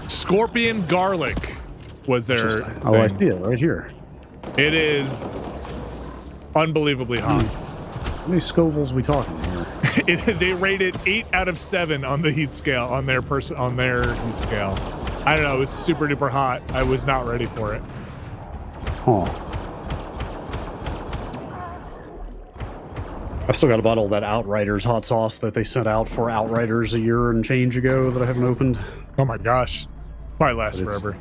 Scorpion garlic was their Oh, I see it right here. It is unbelievably hot. How many Scovilles we talking here? They rated 8 out of 7 on the heat scale, on their heat scale. I don't know, it's super duper hot. I was not ready for it. Huh. I've still got to bottle of that Outriders hot sauce that they sent out for Outriders a year and change ago that I haven't opened. Oh my gosh. Probably lasts forever.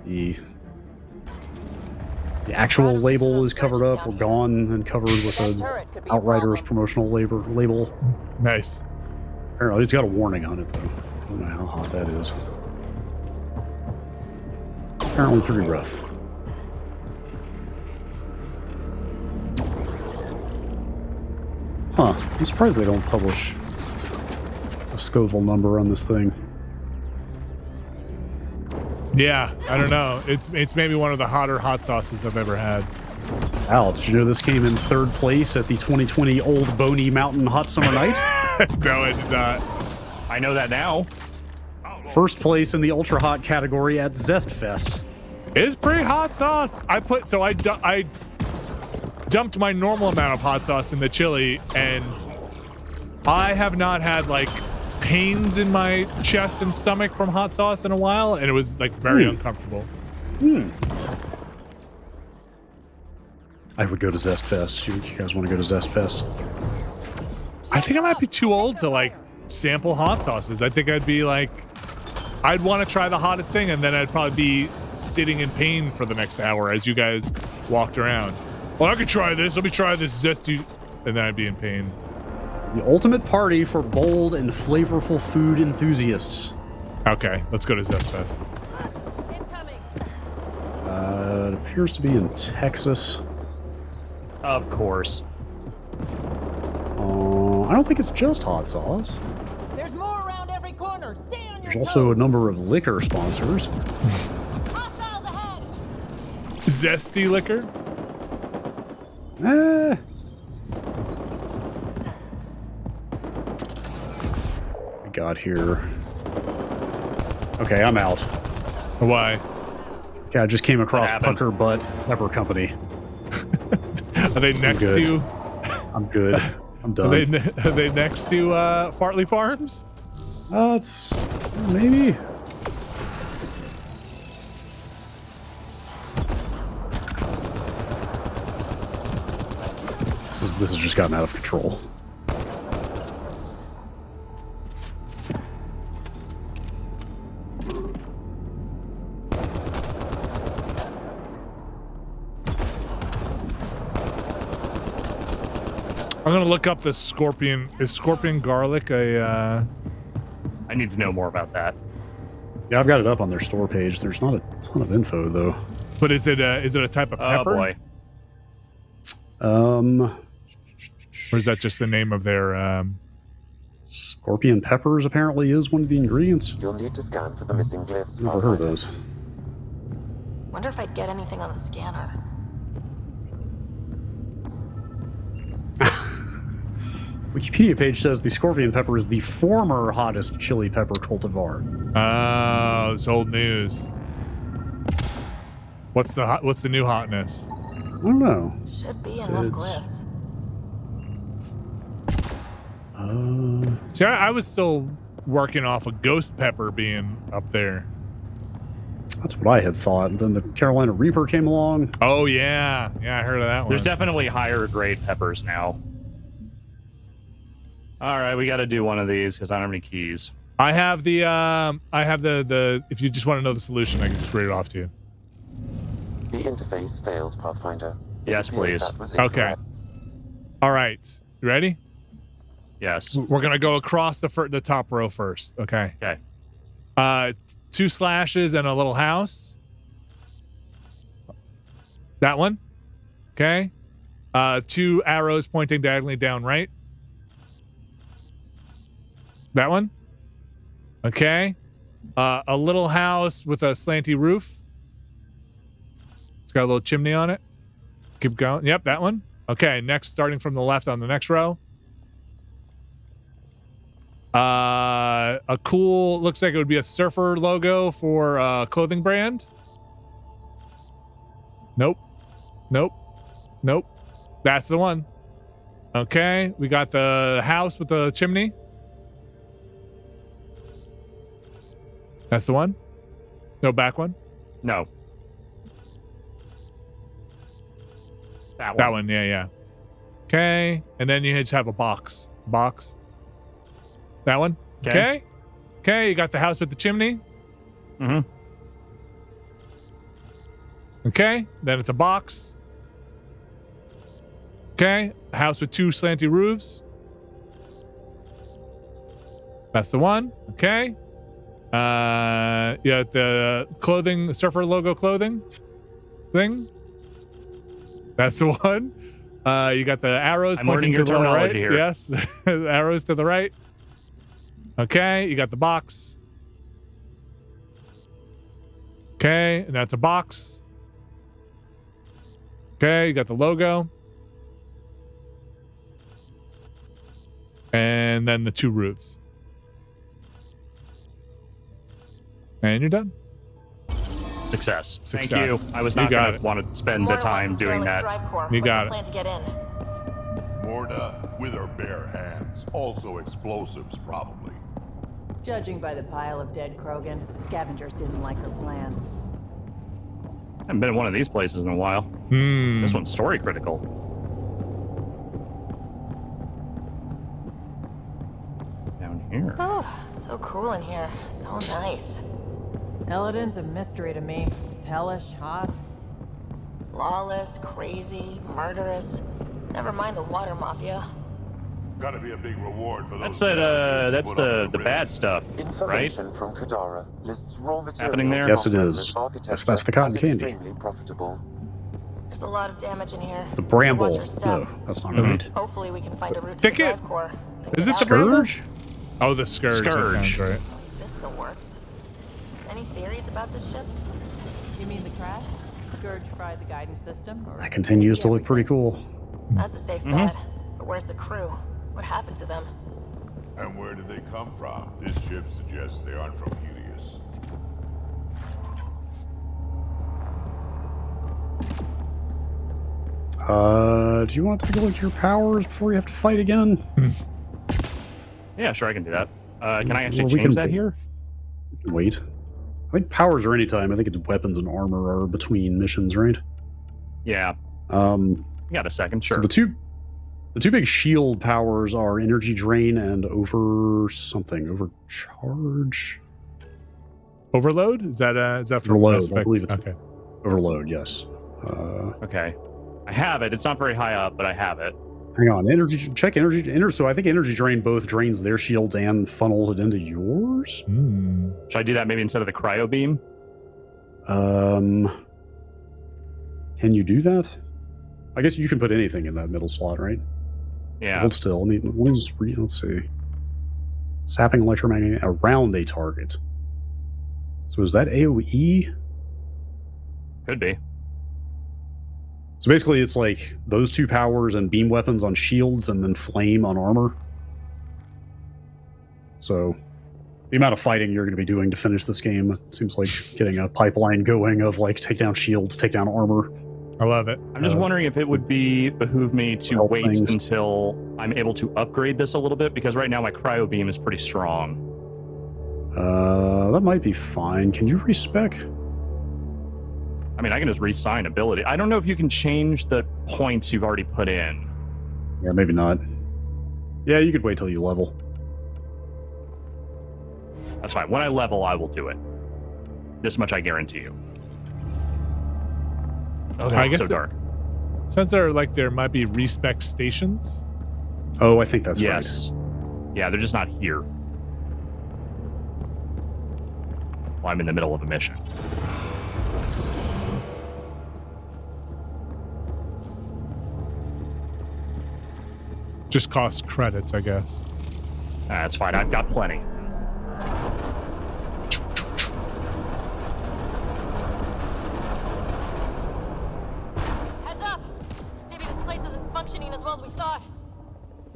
The actual label is covered up or gone and covered with an Outriders promotional label. Nice. Apparently it's got a warning on it though. I don't know how hot that is. Apparently pretty rough. Huh. I'm surprised they don't publish a Scoville number on this thing. Yeah, I don't know. It's maybe one of the hotter hot sauces I've ever had. Al, did you know this came in 3rd place at the 2020 Old Boney Mountain Hot Summer Night? No, I did not. I know that now. 1st place in the ultra hot category at Zest Fest. It's pretty hot sauce. I dumped my normal amount of hot sauce in the chili, and I have not had like pains in my chest and stomach from hot sauce in a while, and it was like very uncomfortable. I would go to Zest Fest. You guys want to go to Zest Fest? I think I might be too old to like sample hot sauces. I think I'd be like, I'd want to try the hottest thing, and then I'd probably be sitting in pain for the next hour as you guys walked around. Well, I could try this. Let me try this zesty, and then I'd be in pain. The ultimate party for bold and flavorful food enthusiasts. Okay, let's go to Zest Fest. It appears to be in Texas. Of course. I don't think it's just hot sauce. There's more around every corner. Stay on your There's also a number of liquor sponsors. Zesty liquor? We got here. Okay, I'm out. Why? Okay, I just came across Pucker Butt Pepper Company. Are they next to? I'm good. I'm done. Are they next to Fartley Farms? It's maybe. This has just gotten out of control. I'm gonna look up the scorpion. Is scorpion garlic a? I need to know more about that. Yeah, I've got it up on their store page. There's not a ton of info though. But is it a type of pepper? Oh boy. Or is that just the name of their? Scorpion peppers apparently is one of the ingredients. You'll need to scan for the missing glyphs. Never heard of those. Wonder if I'd get anything on the scanner. Wikipedia page says the scorpion pepper is the former hottest chili pepper cultivar. Oh, it's old news. What's the new hotness? I don't know. Should be enough glyphs. See, I was still working off a ghost pepper being up there. That's what I had thought. And then the Carolina Reaper came along. Oh yeah, I heard of that one. There's definitely higher grade peppers now. All right, we got to do one of these because I don't have any keys. I have the if you just want to know the solution, I can just read it off to you. The interface failed, Pathfinder. Yes, please. Okay. All right. You ready? Yes. We're gonna go across the top row first. Okay. Okay. 2 slashes and a little house. That one. Okay. 2 arrows pointing diagonally down right. That one. Okay. A little house with a slanty roof. It's got a little chimney on it. Keep going. Yep, that one. Okay, next, starting from the left on the next row. A cool, looks like it would be a surfer logo for a clothing brand. Nope. Nope. Nope. That's the one. Okay, we got the house with the chimney. That's the one? No, back one? No. That one, yeah. Okay, and then you just have a box. Box. That one? Okay. Okay, you got the house with the chimney. Mm-hmm. Okay, then it's a box. Okay, house with 2 slanty roofs. That's the one. Okay. Yeah, the clothing, surfer logo clothing thing. That's the one. You got the arrows pointing to the right. Here. Yes, arrows to the right. Okay, you got the box. Okay, and that's a box. Okay, you got the logo. And then the 2 roofs. And you're done. Success. Success. Thank you. I was not going to want to spend the time doing that. You got it. Plan to get in? Morda, with her bare hands. Also explosives, probably. Judging by the pile of dead Krogan, scavengers didn't like her plan. I haven't been in one of these places in a while. This one's story critical. Down here. Oh, so cool in here. So nice. Elaaden's a mystery to me. It's hellish, hot. Lawless, crazy, murderous. Never mind the water mafia. Gotta be a big reward for those. That's the bad stuff, right? Information from Kadara lists raw materials. Happening there? Yes, it is. Yes, that's the cotton candy. Extremely profitable. There's a lot of damage in here. The bramble. Watch your step. No, that's not right. Hopefully we can find a route to the Thicket? drive core. Is it the Scourge? Oh, the Scourge. That sounds right. At least this still works. Any theories about this ship? You mean the crash? Scourge fried the guidance system? Or That continues to look pretty cool. That's a safe bet. But where's the crew? What happened to them? And where did they come from? This ship suggests they aren't from Helios. Do you want to take a look at your powers before you have to fight again? Yeah, sure, I can do that. Can I actually Well, we change can- that here? Wait. I think powers are anytime. I think it's weapons and armor are between missions, right? Yeah. You got a second, sure. So the two big shield powers are energy drain and overcharge. Overload? Is that for Overload? Mass Effect? I believe it's okay. overload. Yes. Okay. I have it. It's not very high up, but I have it. Hang on. Check energy. So I think energy drain both drains their shields and funnels it into yours. Should I do that maybe instead of the cryo beam? Can you do that? I guess you can put anything in that middle slot, right? Yeah. Hold still. I mean, let's see. Sapping electromagnetic around a target. So is that AoE? Could be. So basically, it's like those 2 powers and beam weapons on shields and then flame on armor. So the amount of fighting you're going to be doing to finish this game, it seems like getting a pipeline going of like take down shields, take down armor. I love it. I'm just wondering if it would behoove me to wait until I'm able to upgrade this a little bit, because right now my cryo beam is pretty strong. That might be fine. Can you respec? I mean, I can just re-sign ability. I don't know if you can change the points you've already put in. Yeah, maybe not. Yeah, you could wait till you level. That's fine. When I level, I will do it. This much I guarantee you. Oh, I guess so dark. Since there might be respec stations. Oh, I think that's right. Yes. Yeah, they're just not here. Well, I'm in the middle of a mission. Just costs credits, I guess. That's fine. I've got plenty. Heads up! Maybe this place isn't functioning as well as we thought.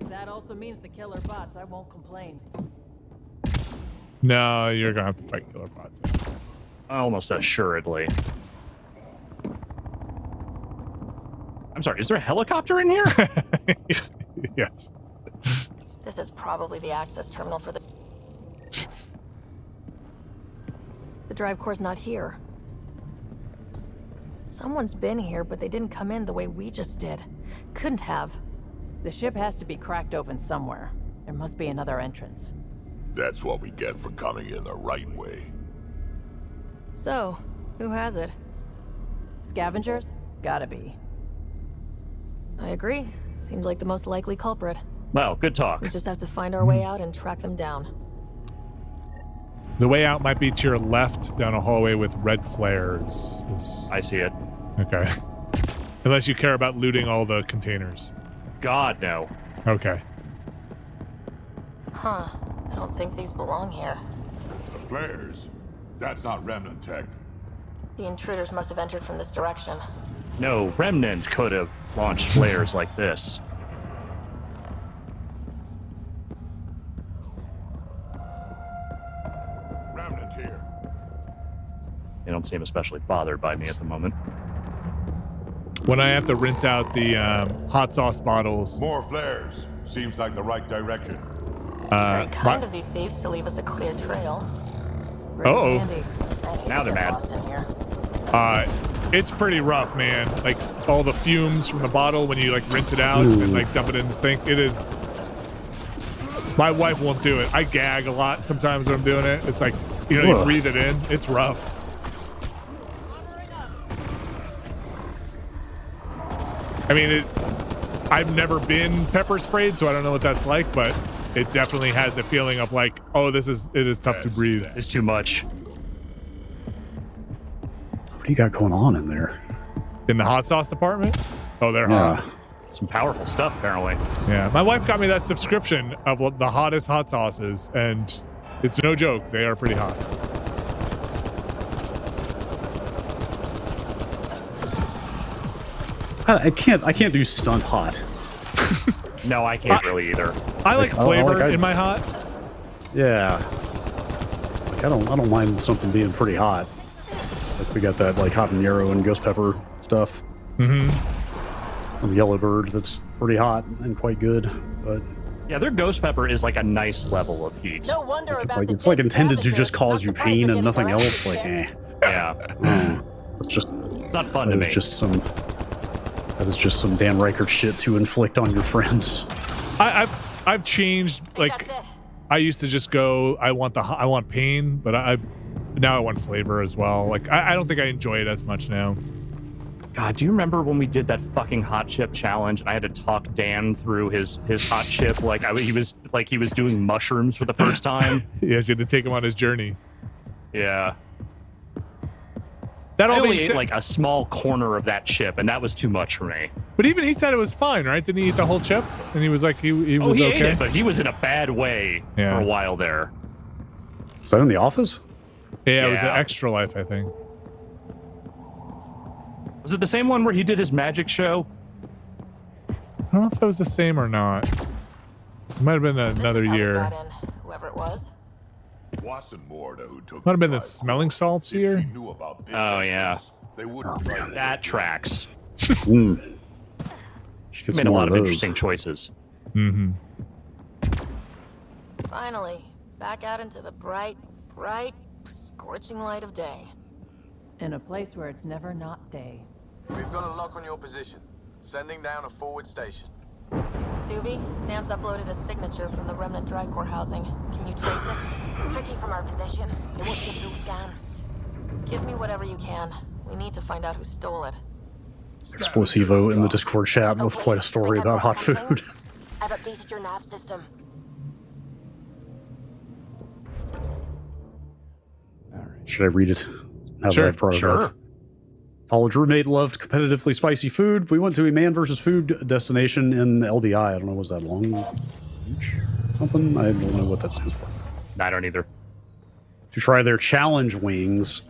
If that also means the killer bots, I won't complain. No, you're gonna have to fight killer bots. Almost assuredly. I'm sorry, is there a helicopter in here? Yes. This is probably the access terminal for the... The drive core's not here. Someone's been here, but they didn't come in the way we just did. Couldn't have. The ship has to be cracked open somewhere. There must be another entrance. That's what we get for coming in the right way. So, who has it? Scavengers? Gotta be. I agree. Seems like the most likely culprit. Well, good talk. We just have to find our way out and track them down. The way out might be to your left down a hallway with red flares. I see it. Okay. Unless you care about looting all the containers. God, no. Okay. Huh. I don't think these belong here. The flares? That's not Remnant tech. The intruders must have entered from this direction. No, Remnant could have launched flares like this. Remnant here. They don't seem especially bothered by me at the moment. When I have to rinse out the hot sauce bottles. More flares. Seems like the right direction. Very kind of these thieves to leave us a clear trail. Uh-oh. Now they're mad. It's pretty rough, man. Like all the fumes from the bottle when you like rinse it out and like dump it in the sink. It is. My wife won't do it. I gag a lot sometimes when I'm doing it. It's like, you breathe it in. It's rough. I mean, I've never been pepper sprayed, so I don't know what that's like, but it definitely has a feeling of like, oh, it is tough to breathe. It's too much. What do you got going on in there? In the hot sauce department? Oh, they're hot. Some powerful stuff, apparently. Yeah, my wife got me that subscription of the hottest hot sauces, and it's no joke. They are pretty hot. I can't do stunt hot. No, I can't really either. I like flavor in my hot. Yeah. Like I don't mind something being pretty hot. Like we got that like habanero and ghost pepper stuff. From Yellowbird that's pretty hot and quite good, but yeah, their ghost pepper is like a nice level of heat. No wonder about it's like intended to just cause you pain and nothing else. Like, Yeah. It's not fun to me. That is just some Dan Reichert shit to inflict on your friends. I've changed. Like I used to just go, I want pain, but now I want flavor as well. Like I don't think I enjoy it as much now. God, do you remember when we did that fucking hot chip challenge and I had to talk Dan through his hot chip like he was doing mushrooms for the first time? Yes, you had to take him on his journey. Yeah. That I all only makes ate sense. like a small corner of that chip, and that was too much for me. But even he said it was fine, right? Didn't he eat the whole chip? And he was like, he was he okay. ate it, but he was in a bad way for a while there. Is that in The Office? Yeah, it was an Extra Life, I think. Was it the same one where he did his magic show? I don't know if that was the same or not. It might have been another year. Whoever it was. Might have been the smelling salts year. Oh yeah, that tracks. She gets made a more lot of those. interesting choices. Finally, back out into the bright, scorching light of day. In a place where it's never not day. We've got a lock on your position. Sending down a forward station. Suvi, Sam's uploaded a signature from the remnant drive core housing. Can you trace it? Tricky from our position. It won't get through scan. Give me whatever you can. We need to find out who stole it. Explosivo in the Discord chat with quite a story about hot food. I've updated your nav system. Should I read it? Now that Sure, I've brought it sure. up. College roommate loved competitively spicy food. We went to a man versus food destination in LBI. I don't know, was that Long Beach? Something? I don't know what that stands for. I don't either. To try their challenge wings.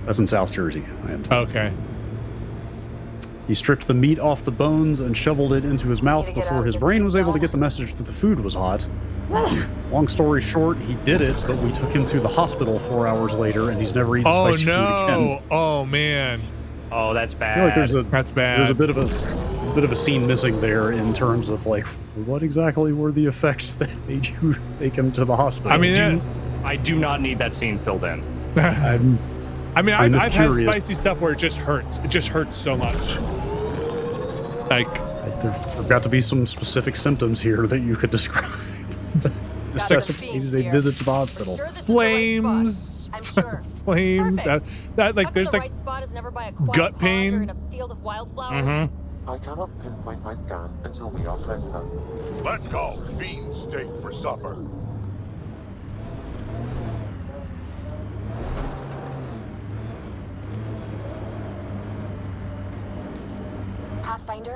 That's in South Jersey. I am told. Okay. He stripped the meat off the bones and shoveled it into his mouth before his brain was able to get the message that the food was hot. Long story short, he did it, but we took him to the hospital 4 hours later, and he's never eaten spicy food again. Oh man. Oh, that's bad. I feel like That's bad. There's a bit of a scene missing there in terms of like what exactly were the effects that made you take him to the hospital. I mean, I do not need that scene filled in. I've had spicy stuff where it just hurts. It just hurts so much. Like there've got to be some specific symptoms here that you could describe. Necessitated a visit to the hospital. Flames, flames. That like there's like gut pain. I cannot pinpoint my scan until we are closer. Let's go. Bean steak for supper.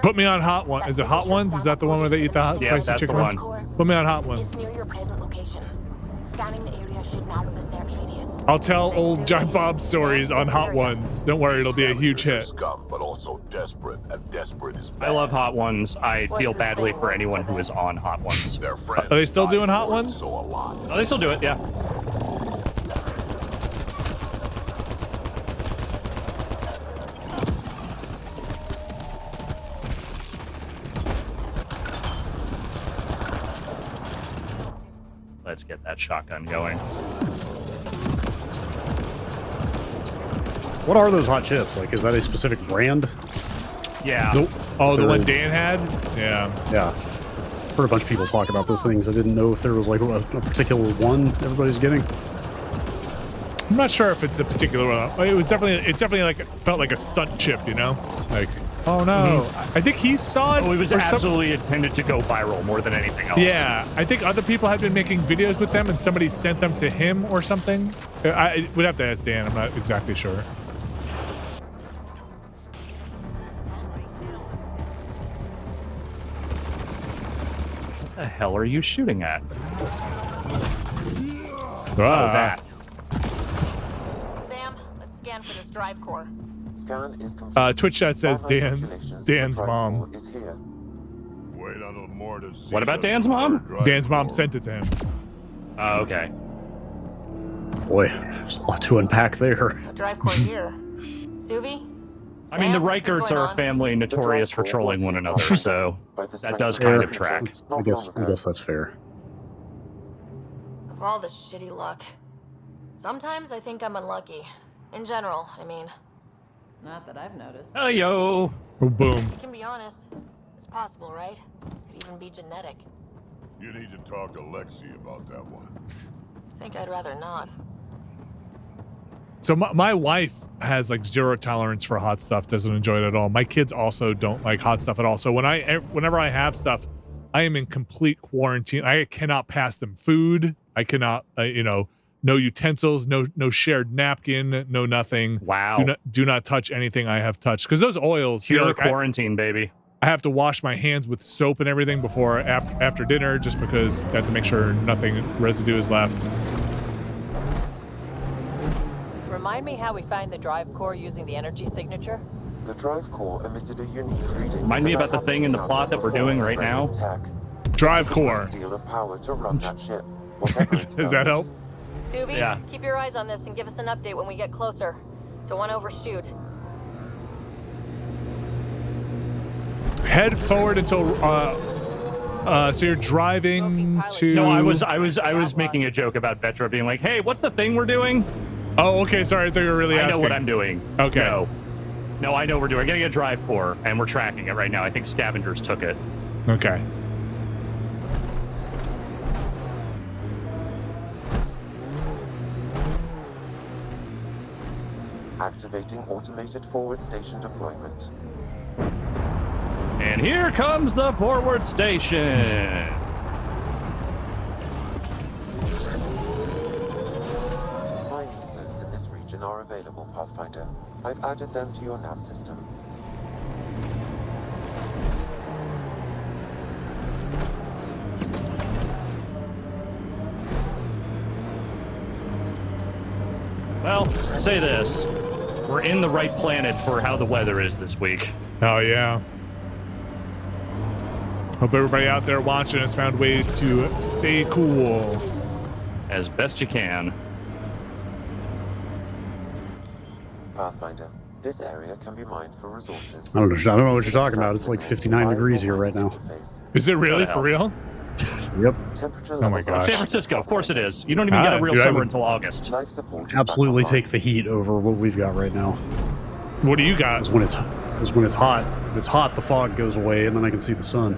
Put me on hot one. Is it hot ones? Is that the one where they eat the hot spicy that's chicken the ones? one. Put me on hot ones. It's near your present location. Scanning the area should narrow the search radius. I'll tell old John Bob stories on hot ones. Don't worry, it'll be a huge hit. Scum, but also desperate, and desperate is bad. I love hot ones. I feel badly for anyone who is on hot ones. Their friends Are they still doing hot ones? so a lot. Oh, they still do it, yeah. Let's get that shotgun going. What are those hot chips? Like, is that a specific brand? Yeah. The one Dan had? Yeah. Yeah. Heard a bunch of people talk about those things. I didn't know if there was like a particular one everybody's getting. I'm not sure if it's a particular one. It definitely like felt like a stunt chip, you know? Like, oh no. I think he saw it. Oh, it was or absolutely intended to go viral more than anything else. Yeah, I think other people had been making videos with them and somebody sent them to him or something. I would have to ask Dan. I'm not exactly sure. What the hell are you shooting at? Ah. Oh, that. Sam, let's scan for this drive core. Scan is complete. Twitch chat says Dan's mom. Is here. Wait a little more to see. What about Dan's mom? Dan's mom sent it to him. Oh, okay. Boy, there's a lot to unpack there. A drive core here. Suvi? I mean, the Sam, Reicherts what's are going a on? family notorious for trolling one another, so that does kind of track. I guess that's fair. Of all the shitty luck. Sometimes I think I'm unlucky. In general, I mean. Not that I've noticed. Oh, yo. Oh, boom. We can be honest. It's possible, right? Could even be genetic. You need to talk to Lexi about that one. Think I'd rather not. So my wife has like zero tolerance for hot stuff, doesn't enjoy it at all. My kids also don't like hot stuff at all. So whenever I have stuff, I am in complete quarantine. I cannot pass them food. I cannot, no utensils, no shared napkin, no nothing. Wow. Do not touch anything I have touched. Because those oils, Pure quarantine, baby. I have to wash my hands with soap and everything before after dinner, just because I have to make sure nothing residue is left. Remind me how we find the drive core using the energy signature? The drive core emitted a unique reading. Remind me about the thing in the plot that we're doing right now. Drive core. Deal of power to run that ship. Does that help? Suvi, Yeah. keep your eyes on this and give us an update when we get closer. Don't want to overshoot. Head forward until so you're driving to. No, I was making a joke about Vetra being like, "Hey, what's the thing we're doing?" Oh, okay. Sorry, I thought you were really asking. I know what I'm doing. Okay. No. No, I know we're doing. We're getting a drive core, and we're tracking it right now. I think scavengers took it. Okay. Activating automated forward station deployment. And here comes the forward station. Mining zones in this region are available, Pathfinder. I've added them to your nav system. Well, I'll say this. We're in the right planet for how the weather is this week. Oh, yeah. Hope everybody out there watching has found ways to stay cool. As best you can. Pathfinder, this area can be mined for resources. I don't know what you're talking about. It's like 59 degrees here right now. Is it really for real? Yep. Oh my gosh. San Francisco, of course it is. You don't even get a real summer until August. Absolutely take the heat over what we've got right now. What do you got? Is when it's hot. When it's hot, the fog goes away, and then I can see the sun.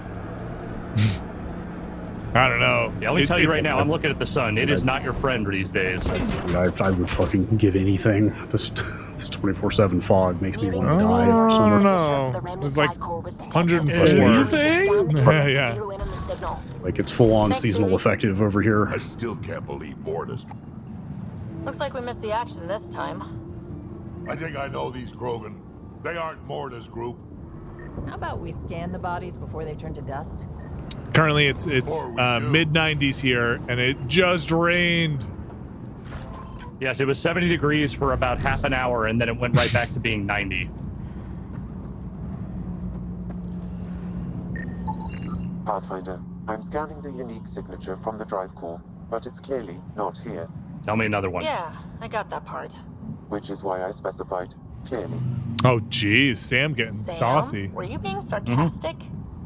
I don't know. Yeah, let me tell you right now, I'm looking at the sun. It is not your friend these days. I would fucking give anything. This 24/7 fog makes me want to die. I don't know. It's like 104. Yeah. Like it's full on seasonal effective over here. I still can't believe Mortis. Looks like we missed the action this time. I think I know these Krogan. They aren't Mortis group. How about we scan the bodies before they turn to dust? Currently, it's mid 90s here, and it just rained. Yes, it was 70 degrees for about half an hour, and then it went right back to being 90. Pathfinder, I'm scanning the unique signature from the drive core, but it's clearly not here. Tell me another one. Yeah, I got that part. Which is why I specified clearly. Oh, geez, Sam getting saucy. Were you being sarcastic?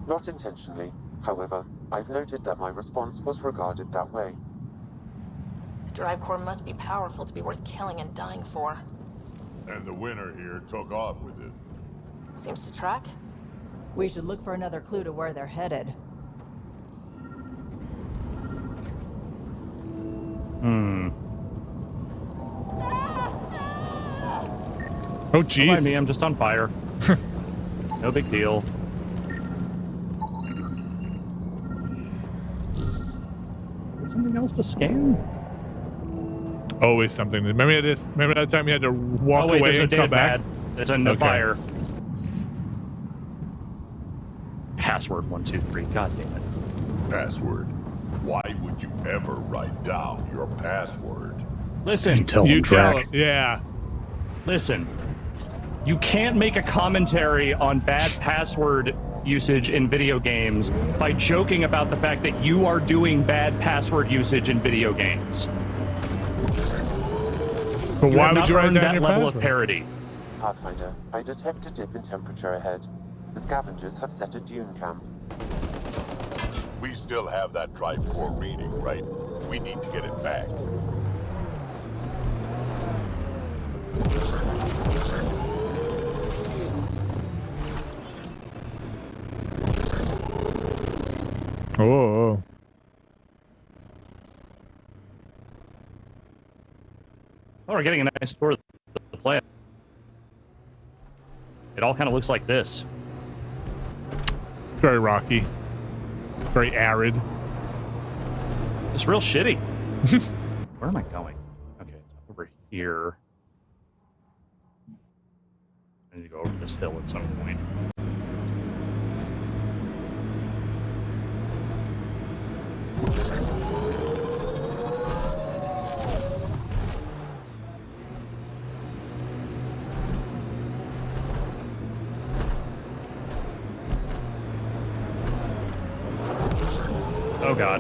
Not intentionally. However, I've noted that my response was regarded that way. The drive core must be powerful to be worth killing and dying for. And the winner here took off with it. Seems to track. We should look for another clue to where they're headed. Oh, Don't geez. mind me, I'm just on fire. No big deal. There's something else to scan? Always something. Remember that time you had to walk Oh, wait, away there's and a come dead back? pad. It's on the fire. Password 123. God damn it. Password. Why would you ever write down your password? Listen. You tell him. Yeah. Listen. You can't make a commentary on bad password usage in video games by joking about the fact that you are doing bad password usage in video games. But why would you write down that your level password? of parody? Pathfinder, I detect a dip in temperature ahead. The scavengers have set a dune camp. We still have that drive core reading, right? We need to get it back. Oh. Oh, we're getting a nice tour of the planet. It all kind of looks like this. Very rocky. Very arid. It's real shitty. Where am I going? Okay, it's over here. I need to go over this hill at some point. Oh god.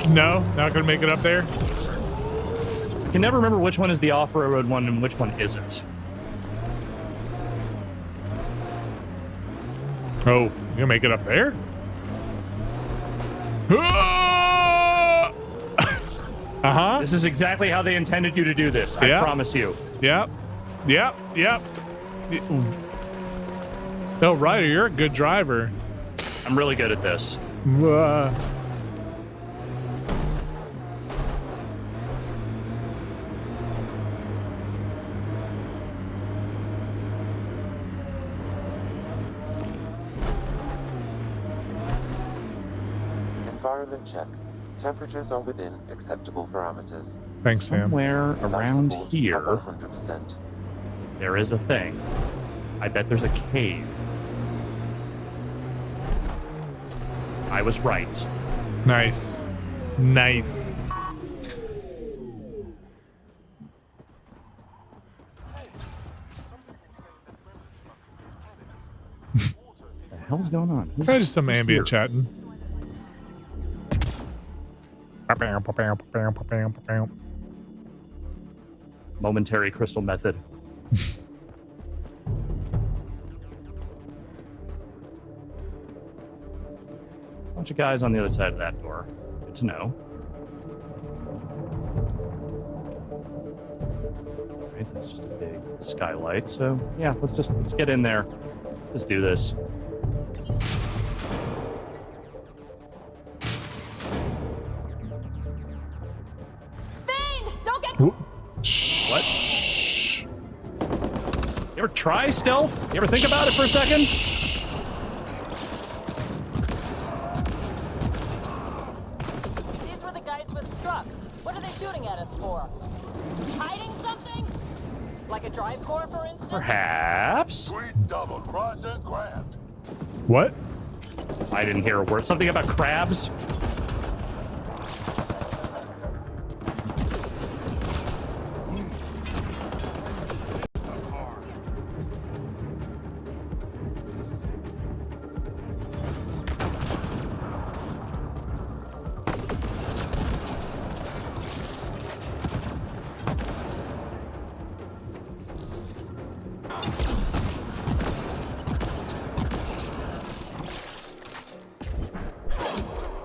No? Not gonna make it up there? I can never remember which one is the off-road one and which one isn't. Oh, you gonna make it up there? Uh-huh. This is exactly how they intended you to do this. I promise you. Yep. Yep. Yep. Oh, Ryder, you're a good driver. I'm really good at this. Environment check. Temperatures are within acceptable parameters. Thanks, Sam. Somewhere around here, 100%. there is a thing. I bet there's a cave. I was right. Nice. Nice. What the hell's going on? Who's, Just some who's ambient here? chatting. Momentary crystal method. Bunch of guys on the other side of that door. Good to know. Alright, that's just a big skylight. So yeah, let's get in there. Let's do this. Don't get. What? You ever try stealth? You ever think about it for a second? These were the guys with trucks. What are they shooting at us for? Hiding something? Like a drive core, for instance? Perhaps. Sweet double cross and grabbed. What? I didn't hear a word. Something about crabs?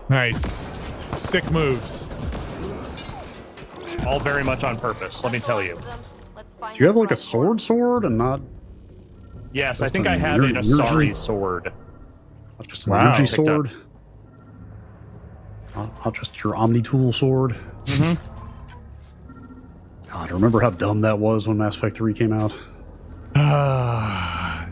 Nice. Sick moves. All very much on purpose, let me tell you. Do you have like a sword and not? Yes, I Just think an I have an energy- Asari sword. Not just an Wow. energy Picked up. sword. Not just your Omni Tool sword. God, I remember how dumb that was when Mass Effect 3 came out. Yeah.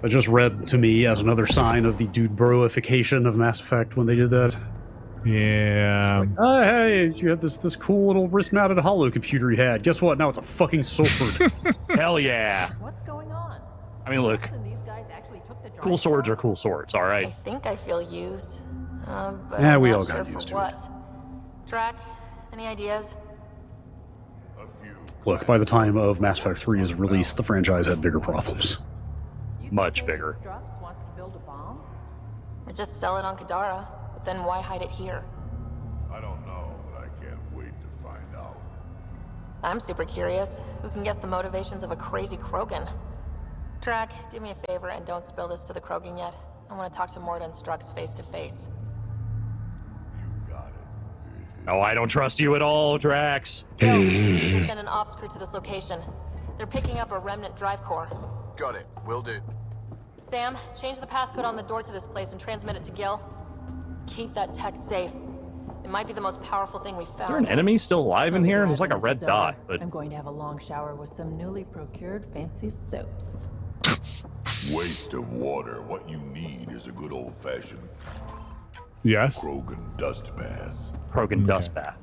That just read to me as another sign of the dude broification of Mass Effect when they did that. Yeah. Oh, hey, you had this cool little wrist-mounted holo computer you had. Guess what? Now it's a fucking sword. Hell yeah. What's going on? I mean, look, These guys actually took the cool swords are cool swords, all I right? think I feel used. But Yeah, I'm we not all sure got for used to what. Drac, any ideas? Look, by the time of Mass Effect 3 is released, the franchise had bigger problems. Much bigger. Strux wants to build a bomb? Or just sell it on Kadara? But then why hide it here? I don't know, but I can't wait to find out. I'm super curious. Who can guess the motivations of a crazy Krogan? Drac, do me a favor and don't spill this to the Krogan yet. I want to talk to Morta and Strux face to face. Oh, I don't trust you at all, Drax. Joe, we'll send an ops crew to this location. They're picking up a remnant drive core. Got it. Will do. Sam, change the passcode on the door to this place and transmit it to Gil. Keep that tech safe. It might be the most powerful thing we've found. Is there an enemy still alive in here? There's like a red dot, but I'm going to have a long shower with some newly procured fancy soaps. Waste of water. What you need is a good old-fashioned Yes. Krogan dust bath. Krogan dust bath.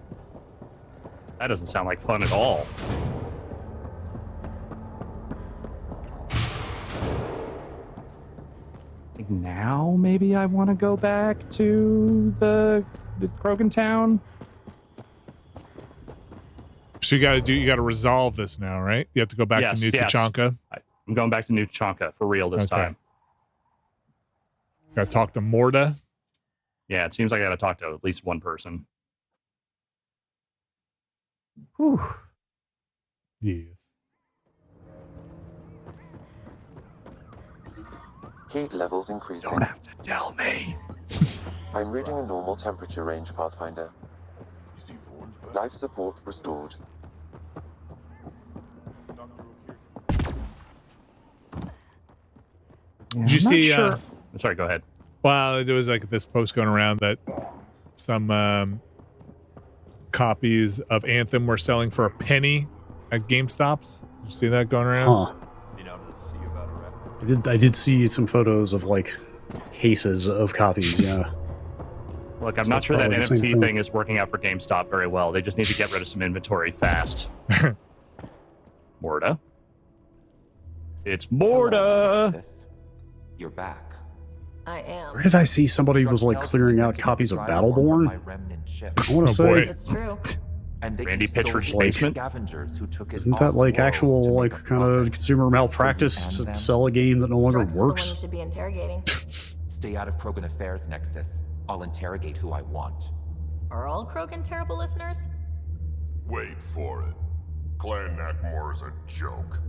That doesn't sound like fun at all. I think now maybe I want to go back to the Krogan town. So you gotta resolve this now, right? You have to go back to New Tachanka. I'm going back to New Tachanka for real this time. Gotta talk to Morta. Yeah, it seems like I gotta talk to at least one person. Whew. Yes. Heat levels increasing. Don't have to tell me. I'm reading a normal temperature range, Pathfinder. Life support restored. Did you see? Sure. Sorry, go ahead. Well, there was like this post going around that some copies of Anthem were selling for a penny at GameStops. Did you see that going around? Huh. I did see some photos of like cases of copies. Yeah. Look, I'm not sure that NFT thing is working out for GameStop very well. They just need to get rid of some inventory fast. Morta. It's Morta. Hello, you're back. I am. Where did I see somebody was like clearing out copies of Battleborn? I want to say. It's true. And Randy Pitchford's basement. Isn't that like actual like kind of consumer malpractice to sell a game that no longer Strux works? Is the one you should be interrogating. Stay out of Krogan affairs, Nexus. I'll interrogate who I want. Are all Krogan terrible listeners? Wait for it. Clan Nakmor is a joke.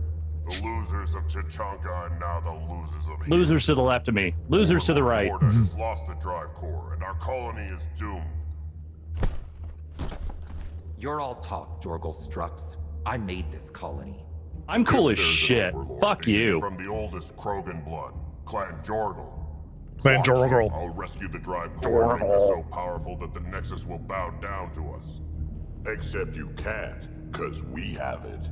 The losers of Chichanka and now the losers of here. Losers to the left of me. Losers to the right. Morta has lost the drive core, and our colony is doomed. You're all talk, Jorgal Strux. I made this colony. I'm cool as shit. Fuck you. From the oldest Krogan blood, Clan Jorgal. Clan Jorgal. I'll rescue the drive core and make us so powerful that the Nexus will bow down to us. Except you can't, because we have it.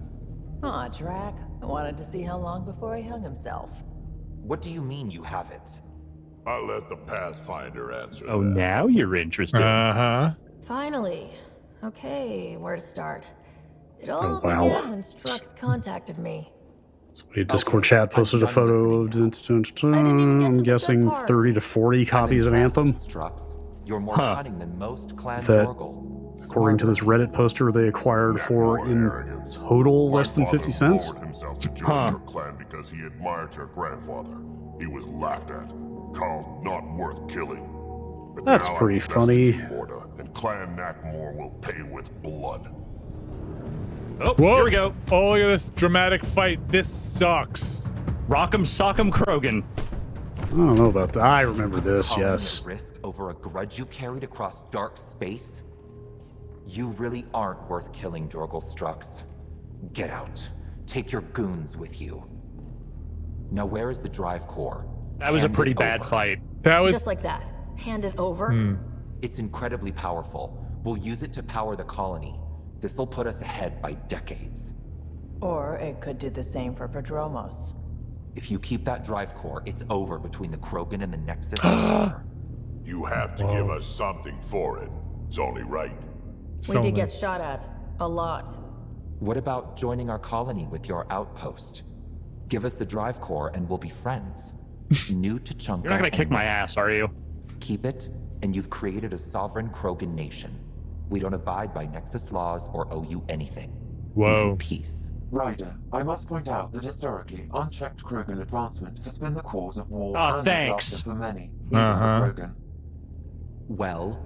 Aw, Drac. I wanted to see how long before he hung himself. What do you mean you have it? I'll let the Pathfinder answer Oh, that. now you're interested. Uh-huh. Finally. Okay, where to start? It all wow. began when Strux contacted me. Somebody in Discord chat posted a photo of, I'm guessing 30 to 40 copies of Anthem. Strux, you're more cunning than most Clan That, Jorgal. according to this Reddit poster, they acquired for in total less than 50 cents. Himself to join your clan because he admired your grandfather. He was laughed at, called not worth killing. But That's now pretty I've funny. invested in Morta, and Clan Nakmor will pay with blood. Oh, Whoa. here we go. Oh, look at this dramatic fight. This sucks. Rock'em sock'em Krogan. I don't know about that. I remember this, Colony yes. at risk over a grudge you carried across dark space? You really aren't worth killing, Jorgal Strux. Get out. Take your goons with you. Now where is the drive core? That was a Hand pretty it bad over. fight. That was Just like that. Hand it over. It's incredibly powerful. We'll use it to power the colony. This'll put us ahead by decades. Or it could do the same for Prodromos. If you keep that drive core, it's over between the Krogan and the Nexus. Forever. You have to give us something for it. It's only right. We did get shot at. A lot. What about joining our colony with your outpost? Give us the drive core and we'll be friends. New to Chunka. You're not gonna kick my ass, are you? Keep it, and you've created a sovereign Krogan nation. We don't abide by Nexus laws or owe you anything. Whoa. Even peace. Ryder, I must point out that historically, unchecked Krogan advancement has been the cause of war and disaster for many, even Krogan. Well,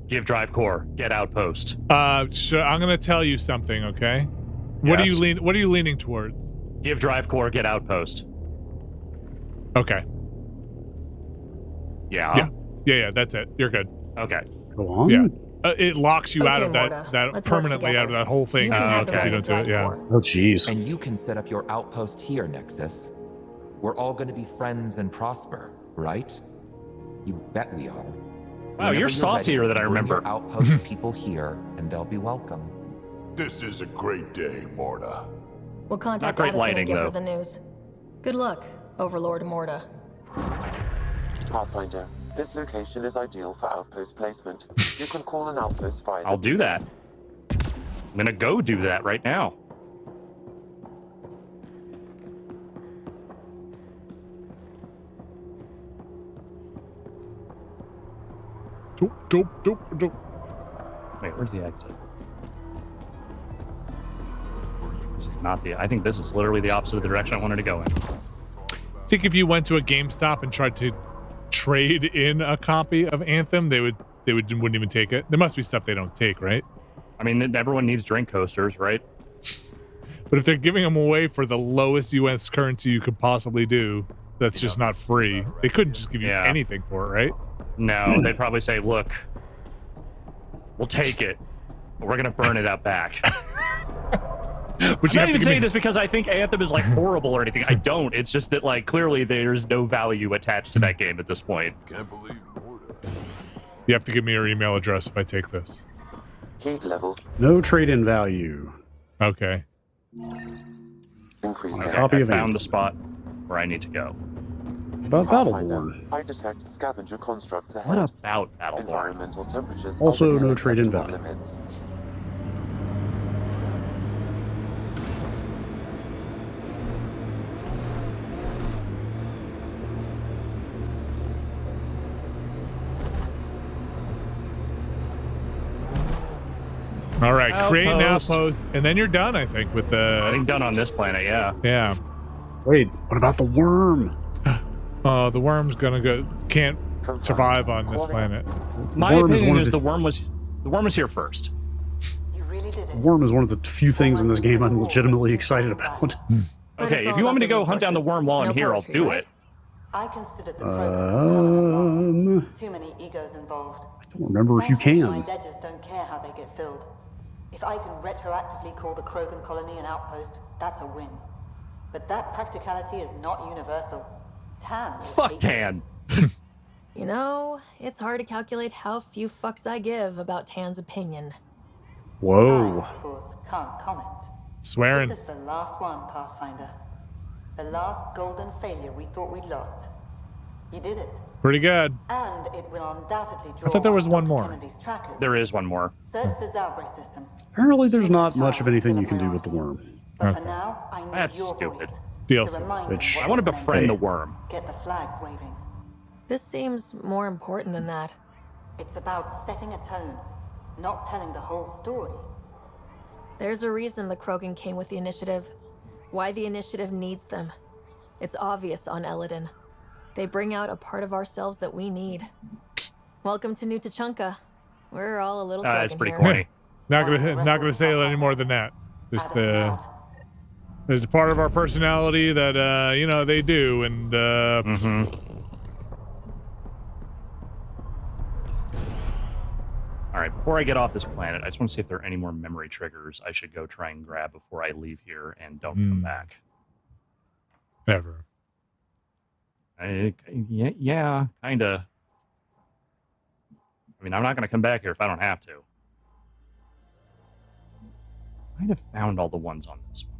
give drive core. Get outpost. So I'm gonna tell you something, okay? What Yes. are you leaning towards? Give drive core. Get outpost. Okay. Yeah. Yeah. That's it. You're good. Okay. Go on. Yeah. It locks you out Okay, of that Morta. Let's permanently work out of that whole thing. You can have the if you right don't do it. drive Yeah. core. Oh, jeez. and you can set up your outpost here, Nexus. We're all going to be friends and prosper, right? You bet we are. Wow, Whenever you're saucier ready, than I bring remember. Your outpost people here, and they'll be welcome. This is a great day, Morta. We'll contact great Addison lighting, and give though. her the news. Good luck, Overlord Morta. Pathfinder, this location is ideal for outpost placement. You can call an outpost via I'll do that. I'm gonna go do that right now. Wait, where's the exit? This is not the. I think this is literally the opposite of the direction I wanted to go in. I think if you went to a GameStop and tried to trade in a copy of Anthem, they wouldn't even take it. There must be stuff they don't take, right? I mean, everyone needs drink coasters, right? But if they're giving them away for the lowest US currency you could possibly do, that's just not free. They couldn't just give you anything for it, right? No, they'd probably say, look, we'll take it, but we're going to burn it out back. But I'm not even saying this because I think Anthem is like horrible or anything. I don't. It's just that like clearly there's no value attached to that game at this point. Can't believe You have to give me your email address if I take this. Heat levels. No trade-in value. Okay. Increase. Okay, Copy I of found Anthem. the spot where I need to go. About Battleborn. I detect scavenger constructs ahead. What about Battleborn? Environmental temperatures. Also, are within no trade-in acceptable value. limits. All right, create an Outpost. outpost, and then you're done, I think, with I the... think done on this planet, yeah. Yeah. Wait, what about the worm? The worm's gonna go... Can't survive on this planet. My worm is opinion one of is the- the worm was here first. You really did it. Worm is one of the few things in this game I'm legitimately excited about. But Okay, it's if all you want me to about the go hunt down the resources. worm while I'm No here, I'll poetry, do right? it. I considered the program too many egos involved. I don't remember if you My can. ledgers don't care how they get filled. If I can retroactively call the Krogan colony an outpost, that's a win. But that practicality is not universal. Tan. will Fuck hate Tan. You know, it's hard to calculate how few fucks I give about Tan's opinion. this. I, Whoa. of course, can't comment. Swearing. This is the last one, Pathfinder. The last golden failure we thought we'd lost. You did it. Pretty good. And it will undoubtedly draw I thought there was one Dr. more. Kennedy's trackers. There is one more. Search the Zalbray system. Apparently there's not much of anything you can do with the worm. But Okay. for now, I need That's your stupid. voice DLC, to remind them which- what I want to was meant. befriend Hey. the worm. Get the flags waving. This seems more important than that. It's about setting a tone, not telling the whole story. There's a reason the Krogan came with the initiative. Why the initiative needs them. It's obvious on Eladeen. They bring out a part of ourselves that we need. Welcome to New Tachanka. We're all a little Krogan It's pretty here. corny. Not gonna say any more than that. Just there's a part of our personality that you know, they do, and All right, before I get off this planet, I just want to see if there are any more memory triggers I should go try and grab before I leave here and don't come back. Ever. Yeah, kind of. I mean, I'm not going to come back here if I don't have to. I might have found all the ones on this one.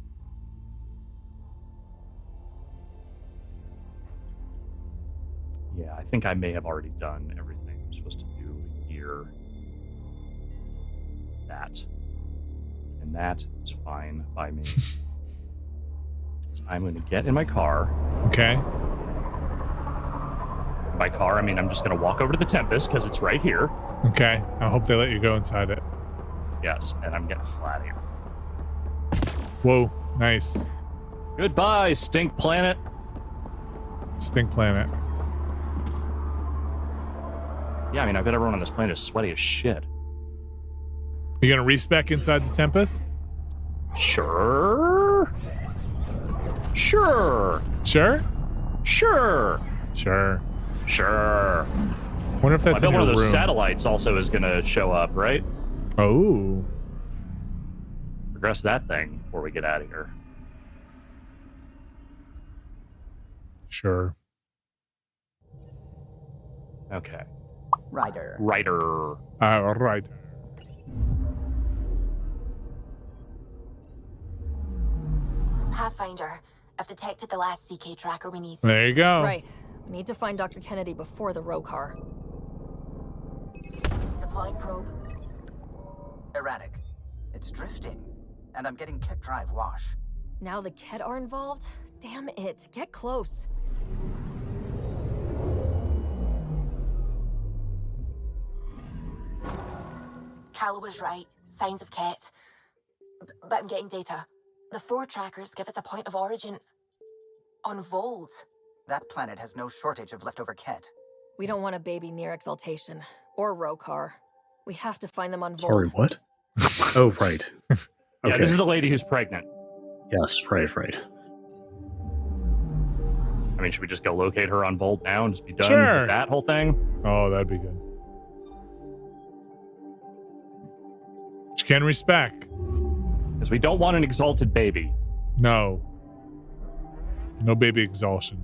Yeah, I think I may have already done everything I'm supposed to do here. That. And that is fine by me. So I'm going to get in my car. Okay. By car, I mean I'm just going to walk over to the Tempest because it's right here. Okay. I hope they let you go inside it. Yes, and I'm getting out of here. Whoa. Nice. Goodbye, Stink Planet. Stink planet. Yeah, I mean, I bet everyone on this planet is sweaty as shit. You gonna respec inside the Tempest? Sure. Sure. Sure? Sure. Sure. Sure. Wonder if that's I in bet one your of those room. satellites also is going to show up, right? Oh. Progress that thing before we get out of here. Sure. Okay. Ryder. Ryder. All right. Pathfinder, I've detected the last CK tracker we need. There you go. Right. We need to find Dr. Kennedy before the row car. Deploying probe. Erratic. It's drifting, and I'm getting kit drive wash. Now the Ket are involved? Damn it. Get close. Carla was right. Signs of Ket. But I'm getting data. The 4 trackers give us a point of origin on Vold. That planet has no shortage of leftover kit. We don't want a baby near Exaltation. Or row car. We have to find them on Vold. Sorry, what? Oh, right. Yeah, Okay. this is the lady who's pregnant. Yes, right. I mean, should we just go locate her on Volt now and just be done Sure. with that whole thing? Oh, that'd be good. She can respec. Because we don't want an exalted baby. No. No baby exhaustion.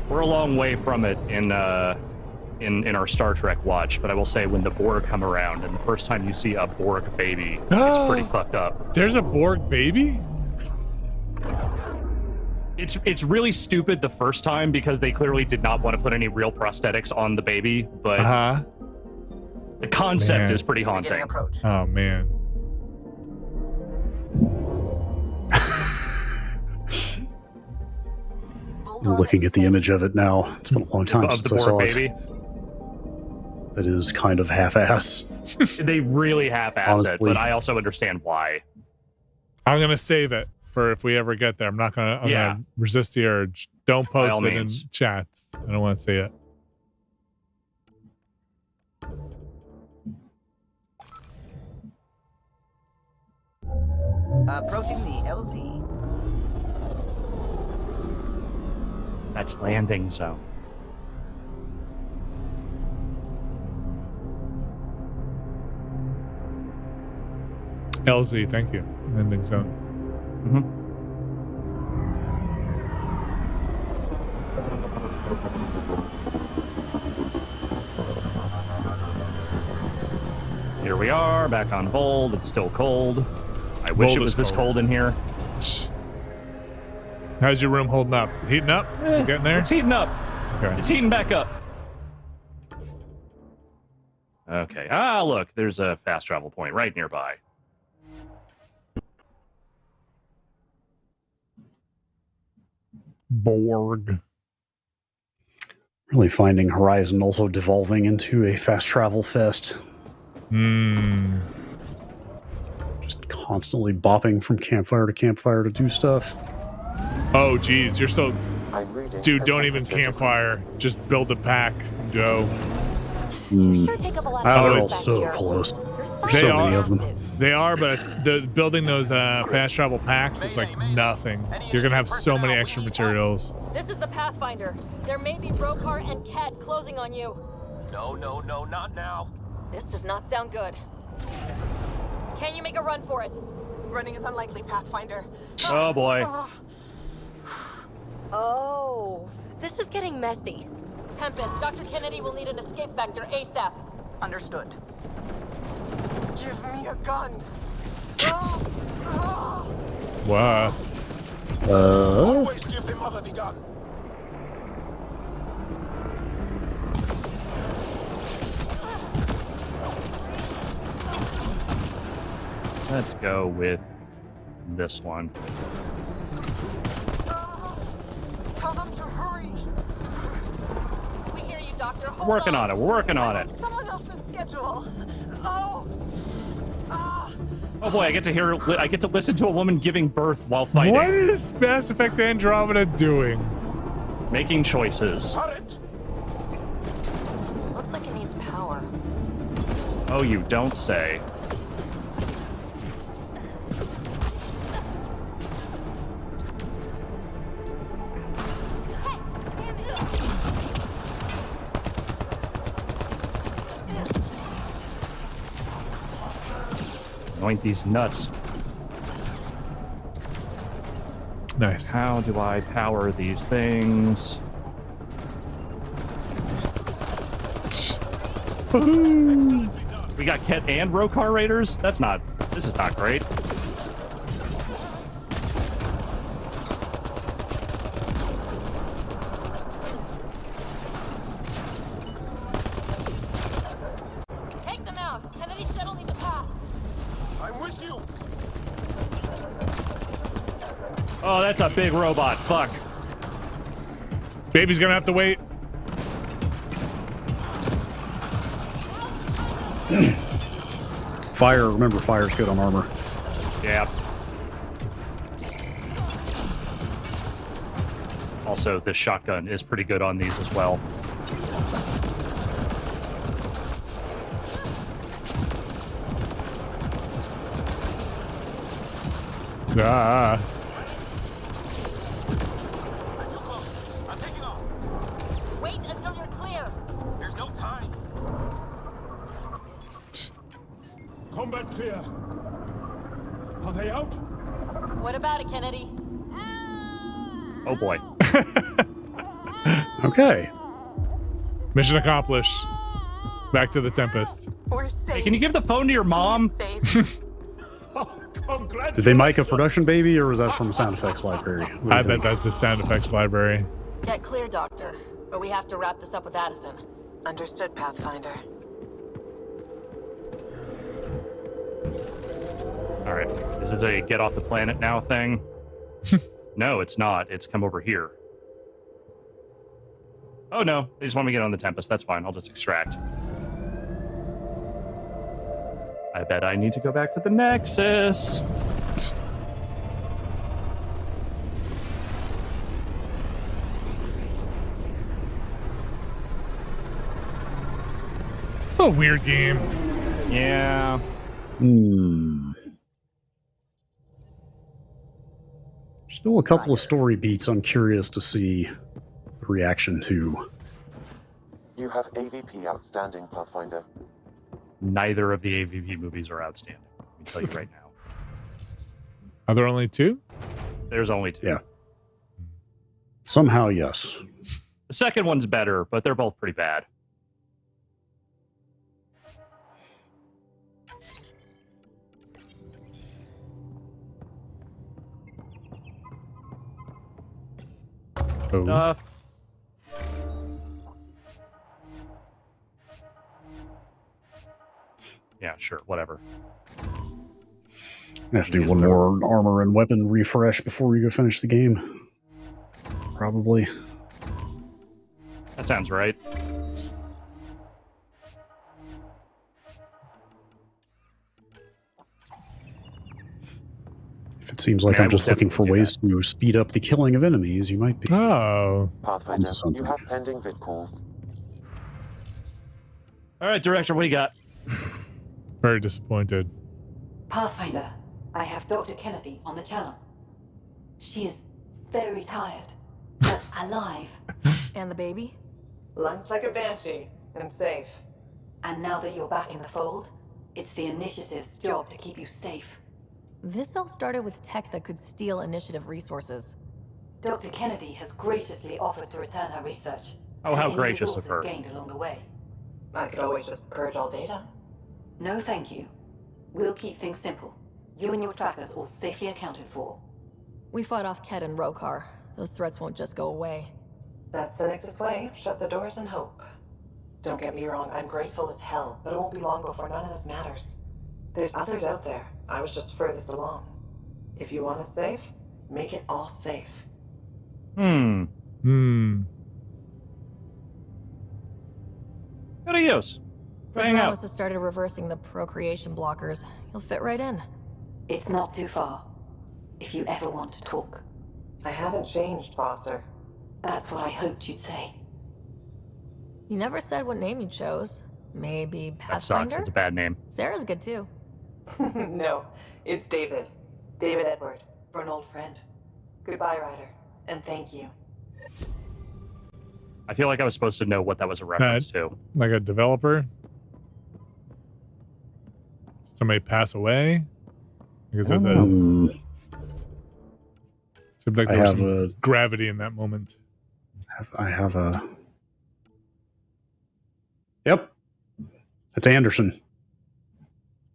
We're a long way from it in our Star Trek watch, but I will say when the Borg come around and the first time you see a Borg baby, it's pretty fucked up. There's a Borg baby? It's really stupid the first time because they clearly did not want to put any real prosthetics on the baby, but the concept is pretty haunting. Oh, man. Looking at the image of it now, it's been a long time since I saw baby. it. That is kind of half-ass. They really half-ass Honestly. it, but I also understand why. I'm going to save it for if we ever get there. I'm gonna resist the urge. Don't post it in chats. I don't want to see it. Approaching the LZ. That's landing zone. LZ, thank you. Landing zone. Here we are, back on hold. It's still cold. I wish it was this cold in here. How's your room holding up? Heating up? Is it getting there? It's heating up. Okay. It's heating back up. Okay. Ah, look, there's a fast travel point right nearby. Borg. Really finding Horizon also devolving into a fast travel fest. Just constantly bopping from campfire to campfire to do stuff. Oh, geez, you're so... Dude, don't even campfire. Just build a pack and go. They're all so close. There's so many of them. They are, but building those fast travel packs is like nothing. You're going to have so many extra materials. This is the Pathfinder. There may be Brokar and Ket closing on you. No, not now. This does not sound good. Can you make a run for it? Running is unlikely, Pathfinder. Oh, boy. Oh, this is getting messy. Tempest, Dr. Kennedy will need an escape vector ASAP. Understood. Give me a gun. Wow. Always give the mother the gun. Let's go with this one. Tell them to hurry. We hear you, Doctor. We're working on it. We're working on it. Someone else's schedule. Oh boy, I get to listen to a woman giving birth while fighting. What is Mass Effect Andromeda doing? Making choices. Looks like it needs power. Oh, you don't say. Anoint these nuts. Nice. How do I power these things? We got Ket and Brokar Raiders? This is not great. Take them out. Kennedy's shuttle needs a path. I'm with you. Oh, that's a big robot. Fuck. Baby's gonna have to wait. Fire, remember, fire's good on armor. Yeah. Also, this shotgun is pretty good on these as well. Ah. I'm taking off. Wait until you're clear. There's no time. Combat clear. Are they out? What about it, Kennedy? Oh boy. Okay. Mission accomplished. Back to the Tempest. We're safe. Hey, can you give the phone to your mom? Safe. Did they make a production baby, or was that from sound effects library? What do you I bet think? that's a sound effects library. Get clear, Doctor. But we have to wrap this up with Addison. Understood, Pathfinder. All right. Is it a get off the planet now thing? No, it's not. It's come over here. Oh, no. They just want me to get on the Tempest. That's fine. I'll just extract. I bet I need to go back to the Nexus. A weird game. Yeah. Still a couple of story beats I'm curious to see the reaction to. You have AVP outstanding, Pathfinder. Neither of the AVP movies are outstanding. Let me tell you right now. Are there only 2? There's only 2. Yeah. Somehow, yes. The second one's better, but they're both pretty bad. Stuff. Yeah, sure, whatever. I have to do one more armor and weapon refresh before we go finish the game. Probably. That sounds right. If it seems like I'm just looking for ways to speed up the killing of enemies, you might be. Oh. Pathfinder, you have pending vid calls. All right, Director, what do you got? Very disappointed. Pathfinder, I have Dr. Kennedy on the channel. She is very tired, but alive. And the baby? Lungs like a banshee and safe. And now that you're back in the fold, it's the Initiative's job to keep you safe. This all started with tech that could steal Initiative resources. Dr. Kennedy has graciously offered to return her research. Oh, how and any gracious of her. resources gained along the way. I could always just purge all data. No, thank you. We'll keep things simple. You and your trackers all safely accounted for. We fought off Ket and Rokar. Those threats won't just go away. That's the Nexus way. Shut the doors and hope. Don't get me wrong, I'm grateful as hell, but it won't be long before none of this matters. There's others out there. I was just furthest along. If you want us safe, make it all safe. What do you use? Hang out. Ramos has started reversing the procreation blockers. You'll fit right in. It's not too far. If you ever want to talk. I haven't changed, Foster. That's what I hoped you'd say. You never said what name you chose. Maybe Pathfinder? That sucks. It's a bad name. Sarah's good too. No, it's David. David Edward, for an old friend. Goodbye, Ryder, and thank you. I feel like I was supposed to know what that was a reference to. Like a developer? Somebody pass away? Because of the... Seemed like there was some gravity in that moment. I have a... Yep. It's Anderson.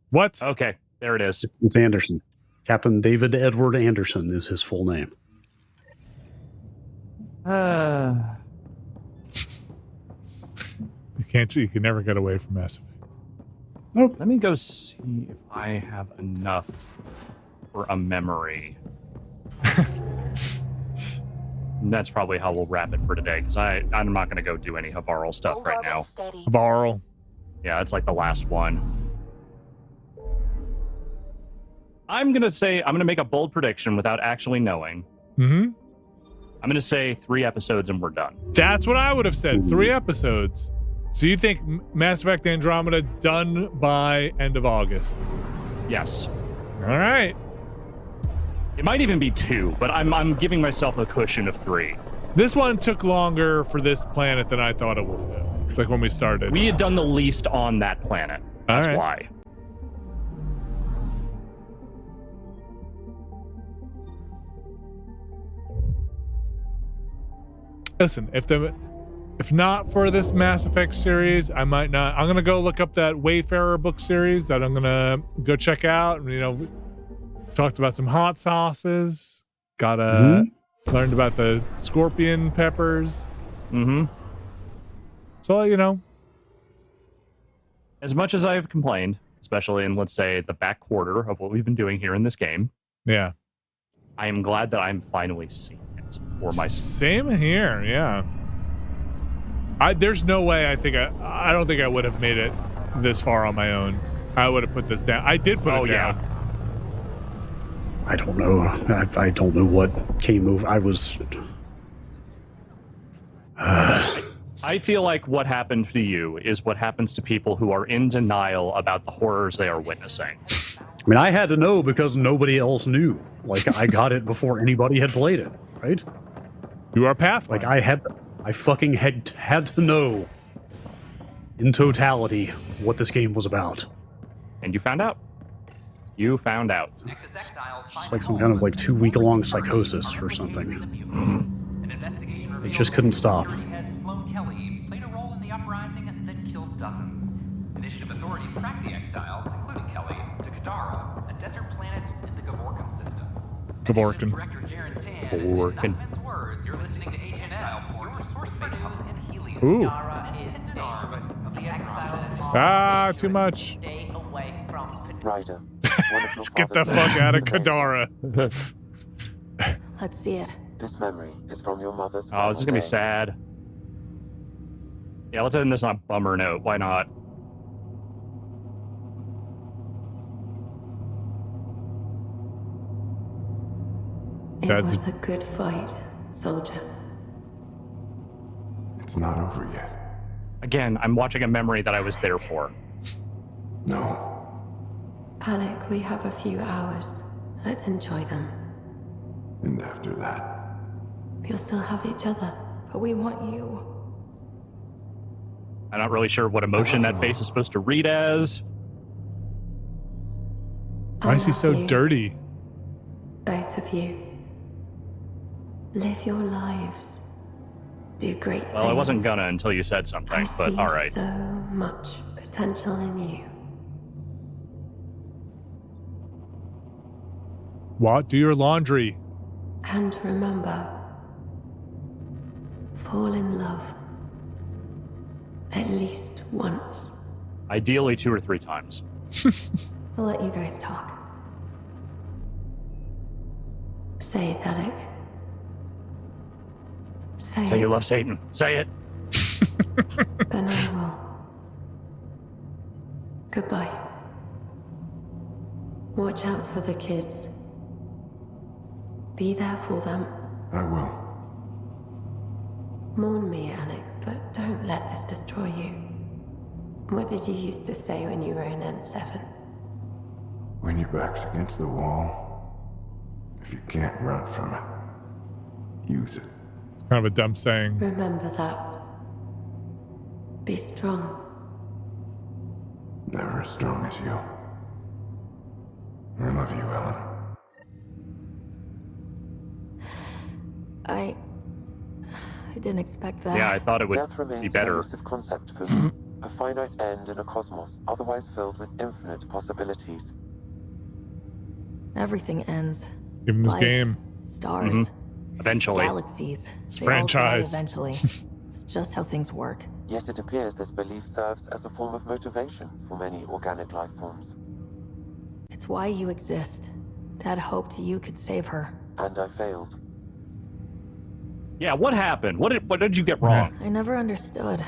What? Okay, there it is. It's Anderson. Captain David Edward Anderson is his full name. You can never get away from Mass Effect. Nope. Let me go see if I have enough for a memory. That's probably how we'll wrap it for today, because I'm not going to go do any Havarl stuff right now. Havarl. Yeah, it's like the last one. I'm going to make a bold prediction without actually knowing. I'm going to say 3 episodes and we're done. That's what I would have said. 3 episodes. So you think Mass Effect Andromeda done by end of August? Yes. All right. It might even be 2, but I'm giving myself a cushion of 3. This one took longer for this planet than I thought it would have. Like when we started. We had done the least on that planet. That's why. Listen, if not for this Mass Effect series, I might not. I'm gonna go look up that Wayfarer book series that I'm gonna go check out. And, you know, we talked about some hot sauces. Learned about the scorpion peppers. So, you know, as much as I've complained, especially in, let's say, the back quarter of what we've been doing here in this game, yeah, I am glad that I'm finally seeing it for myself. Same here, yeah. There's no way I don't think I would have made it this far on my own. I would have put this down. I did put it down. Yeah. I don't know. I don't know what came over. I was... I feel like what happened to you is what happens to people who are in denial about the horrors they are witnessing. I mean, I had to know because nobody else knew. Like, I got it before anybody had played it, right? You are Pathfinder. Like, I fucking had to know in totality what this game was about. And you found out. You found out. It's just like some kind of like 2-week-long psychosis or something. It just couldn't stop. Played a role in the uprising that killed dozens. Initiative authorities tracked the exiles, including Kelly, to Kadara, a desert planet in the Gavorkan system. Gavorkan. Director Jaren Tan did not mince words. You're listening to Agent F, your source for news in Helios. Ooh. Kadara is dangerous. The exiles Ah, too much. stay away from Ryder. Let's get the fuck out of Kadara. Let's see it. This memory is from your mother's. Oh, this is gonna be sad. Yeah, let's end this on a bummer note. Why not? It was a good fight, soldier. It's not over yet. Again, I'm watching a memory that I was there for. No. Alec, we have a few hours. Let's enjoy them. And after that? We'll still have each other. But we want you. I'm not really sure what emotion that face is supposed to read as. Why is he so dirty? Both of you. Live your lives. Do great things. Well, I wasn't gonna until you said something, but all right. So much potential in you. What? Do your laundry. And remember, fall in love. At least once. Ideally 2 or 3 times. We'll let you guys talk. Say it, Alec. Say you love Satan. Say it. Then I will. Goodbye. Watch out for the kids. Be there for them. I will. Mourn me, Alec, but don't let this destroy you. What did you used to say when you were in N7? When your back's against the wall, if you can't run from it, use it. It's kind of a dumb saying. Remember that. Be strong. Never as strong as you. I love you, Ellen. I didn't expect that. Yeah, I thought it would Death remains be better. an elusive concept for me. A finite end in a cosmos otherwise filled with infinite possibilities. Everything ends. Give him this Life, game. Stars. Eventually. Galaxies. It's They all die franchise. Eventually. It's just how things work. Yet it appears this belief serves as a form of motivation for many organic life forms. It's why you exist. Dad hoped you could save her. And I failed. Yeah, what happened? What did you get wrong? I never understood.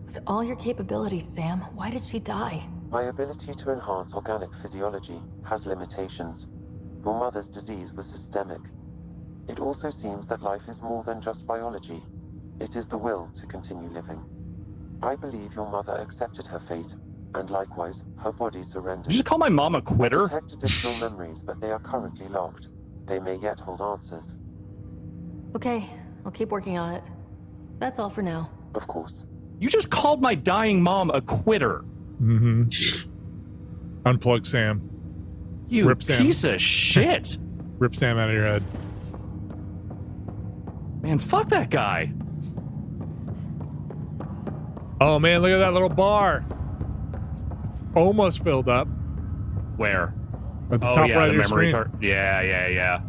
With all your capabilities, Sam, why did she die? My ability to enhance organic physiology has limitations. Your mother's disease was systemic. It also seems that life is more than just biology. It is the will to continue living. I believe your mother accepted her fate, and likewise, her body surrendered. Did you just call my mom a quitter? I detect additional memories, but they are currently locked. They may yet hold answers. Okay, I'll keep working on it. That's all for now. Of course. You just called my dying mom a quitter. Mm-hmm. Unplug Sam. You Rip Sam. piece of shit. Rip Sam out of your head. Man, fuck that guy. Oh man, look at that little bar. It's almost filled up. Where? At the top right the of your memory screen. card. Yeah.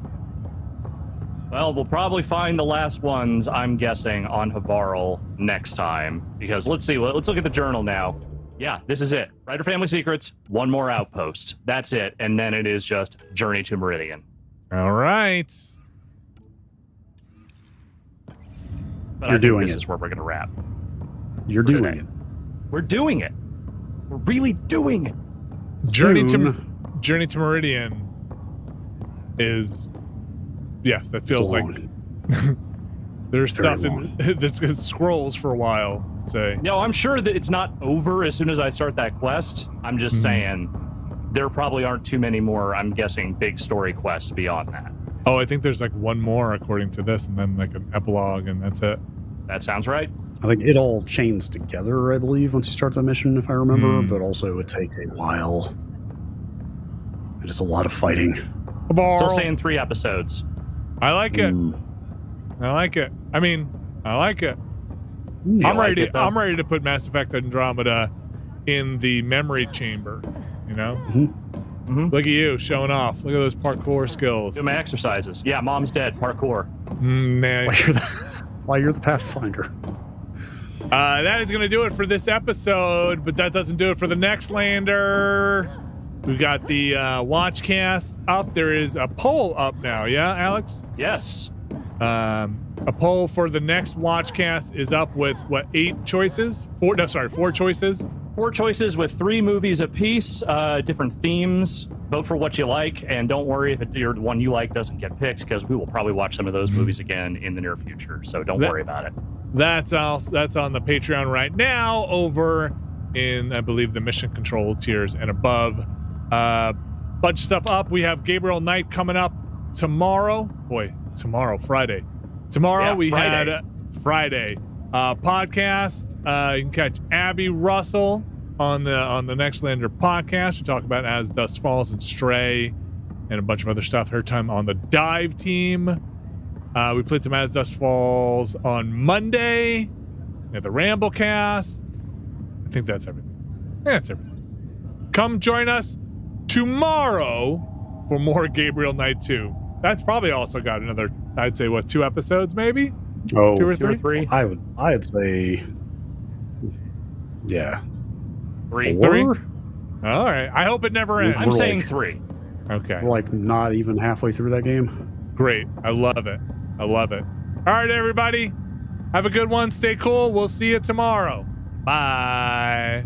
Well, we'll probably find the last ones, I'm guessing, on Havarl next time. Because let's see, let's look at the journal now. Yeah, this is it. Writer Family Secrets, one more outpost. That's it. And then it is just Journey to Meridian. All right. But I think this is where we're going to wrap. You're doing it. We're doing it. We're really doing it. Journey to Meridian is, yes, that feels like there's stuff in this scrolls for a while. Say, no, I'm sure that it's not over as soon as I start that quest. I'm just saying there probably aren't too many more, I'm guessing, big story quests beyond that. Oh, I think there's like one more according to this, and then like an epilogue, and that's it. That sounds right. I think it all chains together, I believe, once you start the mission, if I remember, but also it takes a while. It is a lot of fighting. Still saying 3 episodes. I like it. I like it. I mean, I like it. I'm ready to put Mass Effect Andromeda in the memory chamber, you know? Look at you showing off. Look at those parkour skills. Do my exercises. Yeah, mom's dead. Parkour. Nice. Why you're the Pathfinder. That is going to do it for this episode, but that doesn't do it for the Nextlander. We've got the Watchcast up. There is a poll up now, yeah, Alex? Yes. A poll for the next Watchcast is up with, what, 8 choices? 4 choices. 4 choices with 3 movies apiece, different themes. Vote for what you like, and don't worry if the one you like doesn't get picked, because we will probably watch some of those movies again in the near future, so don't worry about it. That's on the Patreon right now over in, I believe, the mission control tiers and above. Bunch of stuff up. We have Gabriel Knight coming up tomorrow. Friday. Tomorrow we had Friday podcast. You can catch Abby Russell on the Nextlander podcast. We talk about As Dusk Falls and Stray and a bunch of other stuff. Her time on the dive team. We played some As Dusk Falls on Monday at the Ramblecast. I think that's everything. Yeah, that's everything. Come join us tomorrow for more Gabriel Knight 2. That's probably also got another, I'd say, 2 episodes maybe? Oh, 2 or 3? I'd say, yeah. 3? 4? All right. I hope it never ends. I'm saying 3. Okay. We're like not even halfway through that game. Great. I love it. All right, everybody. Have a good one. Stay cool. We'll see you tomorrow. Bye.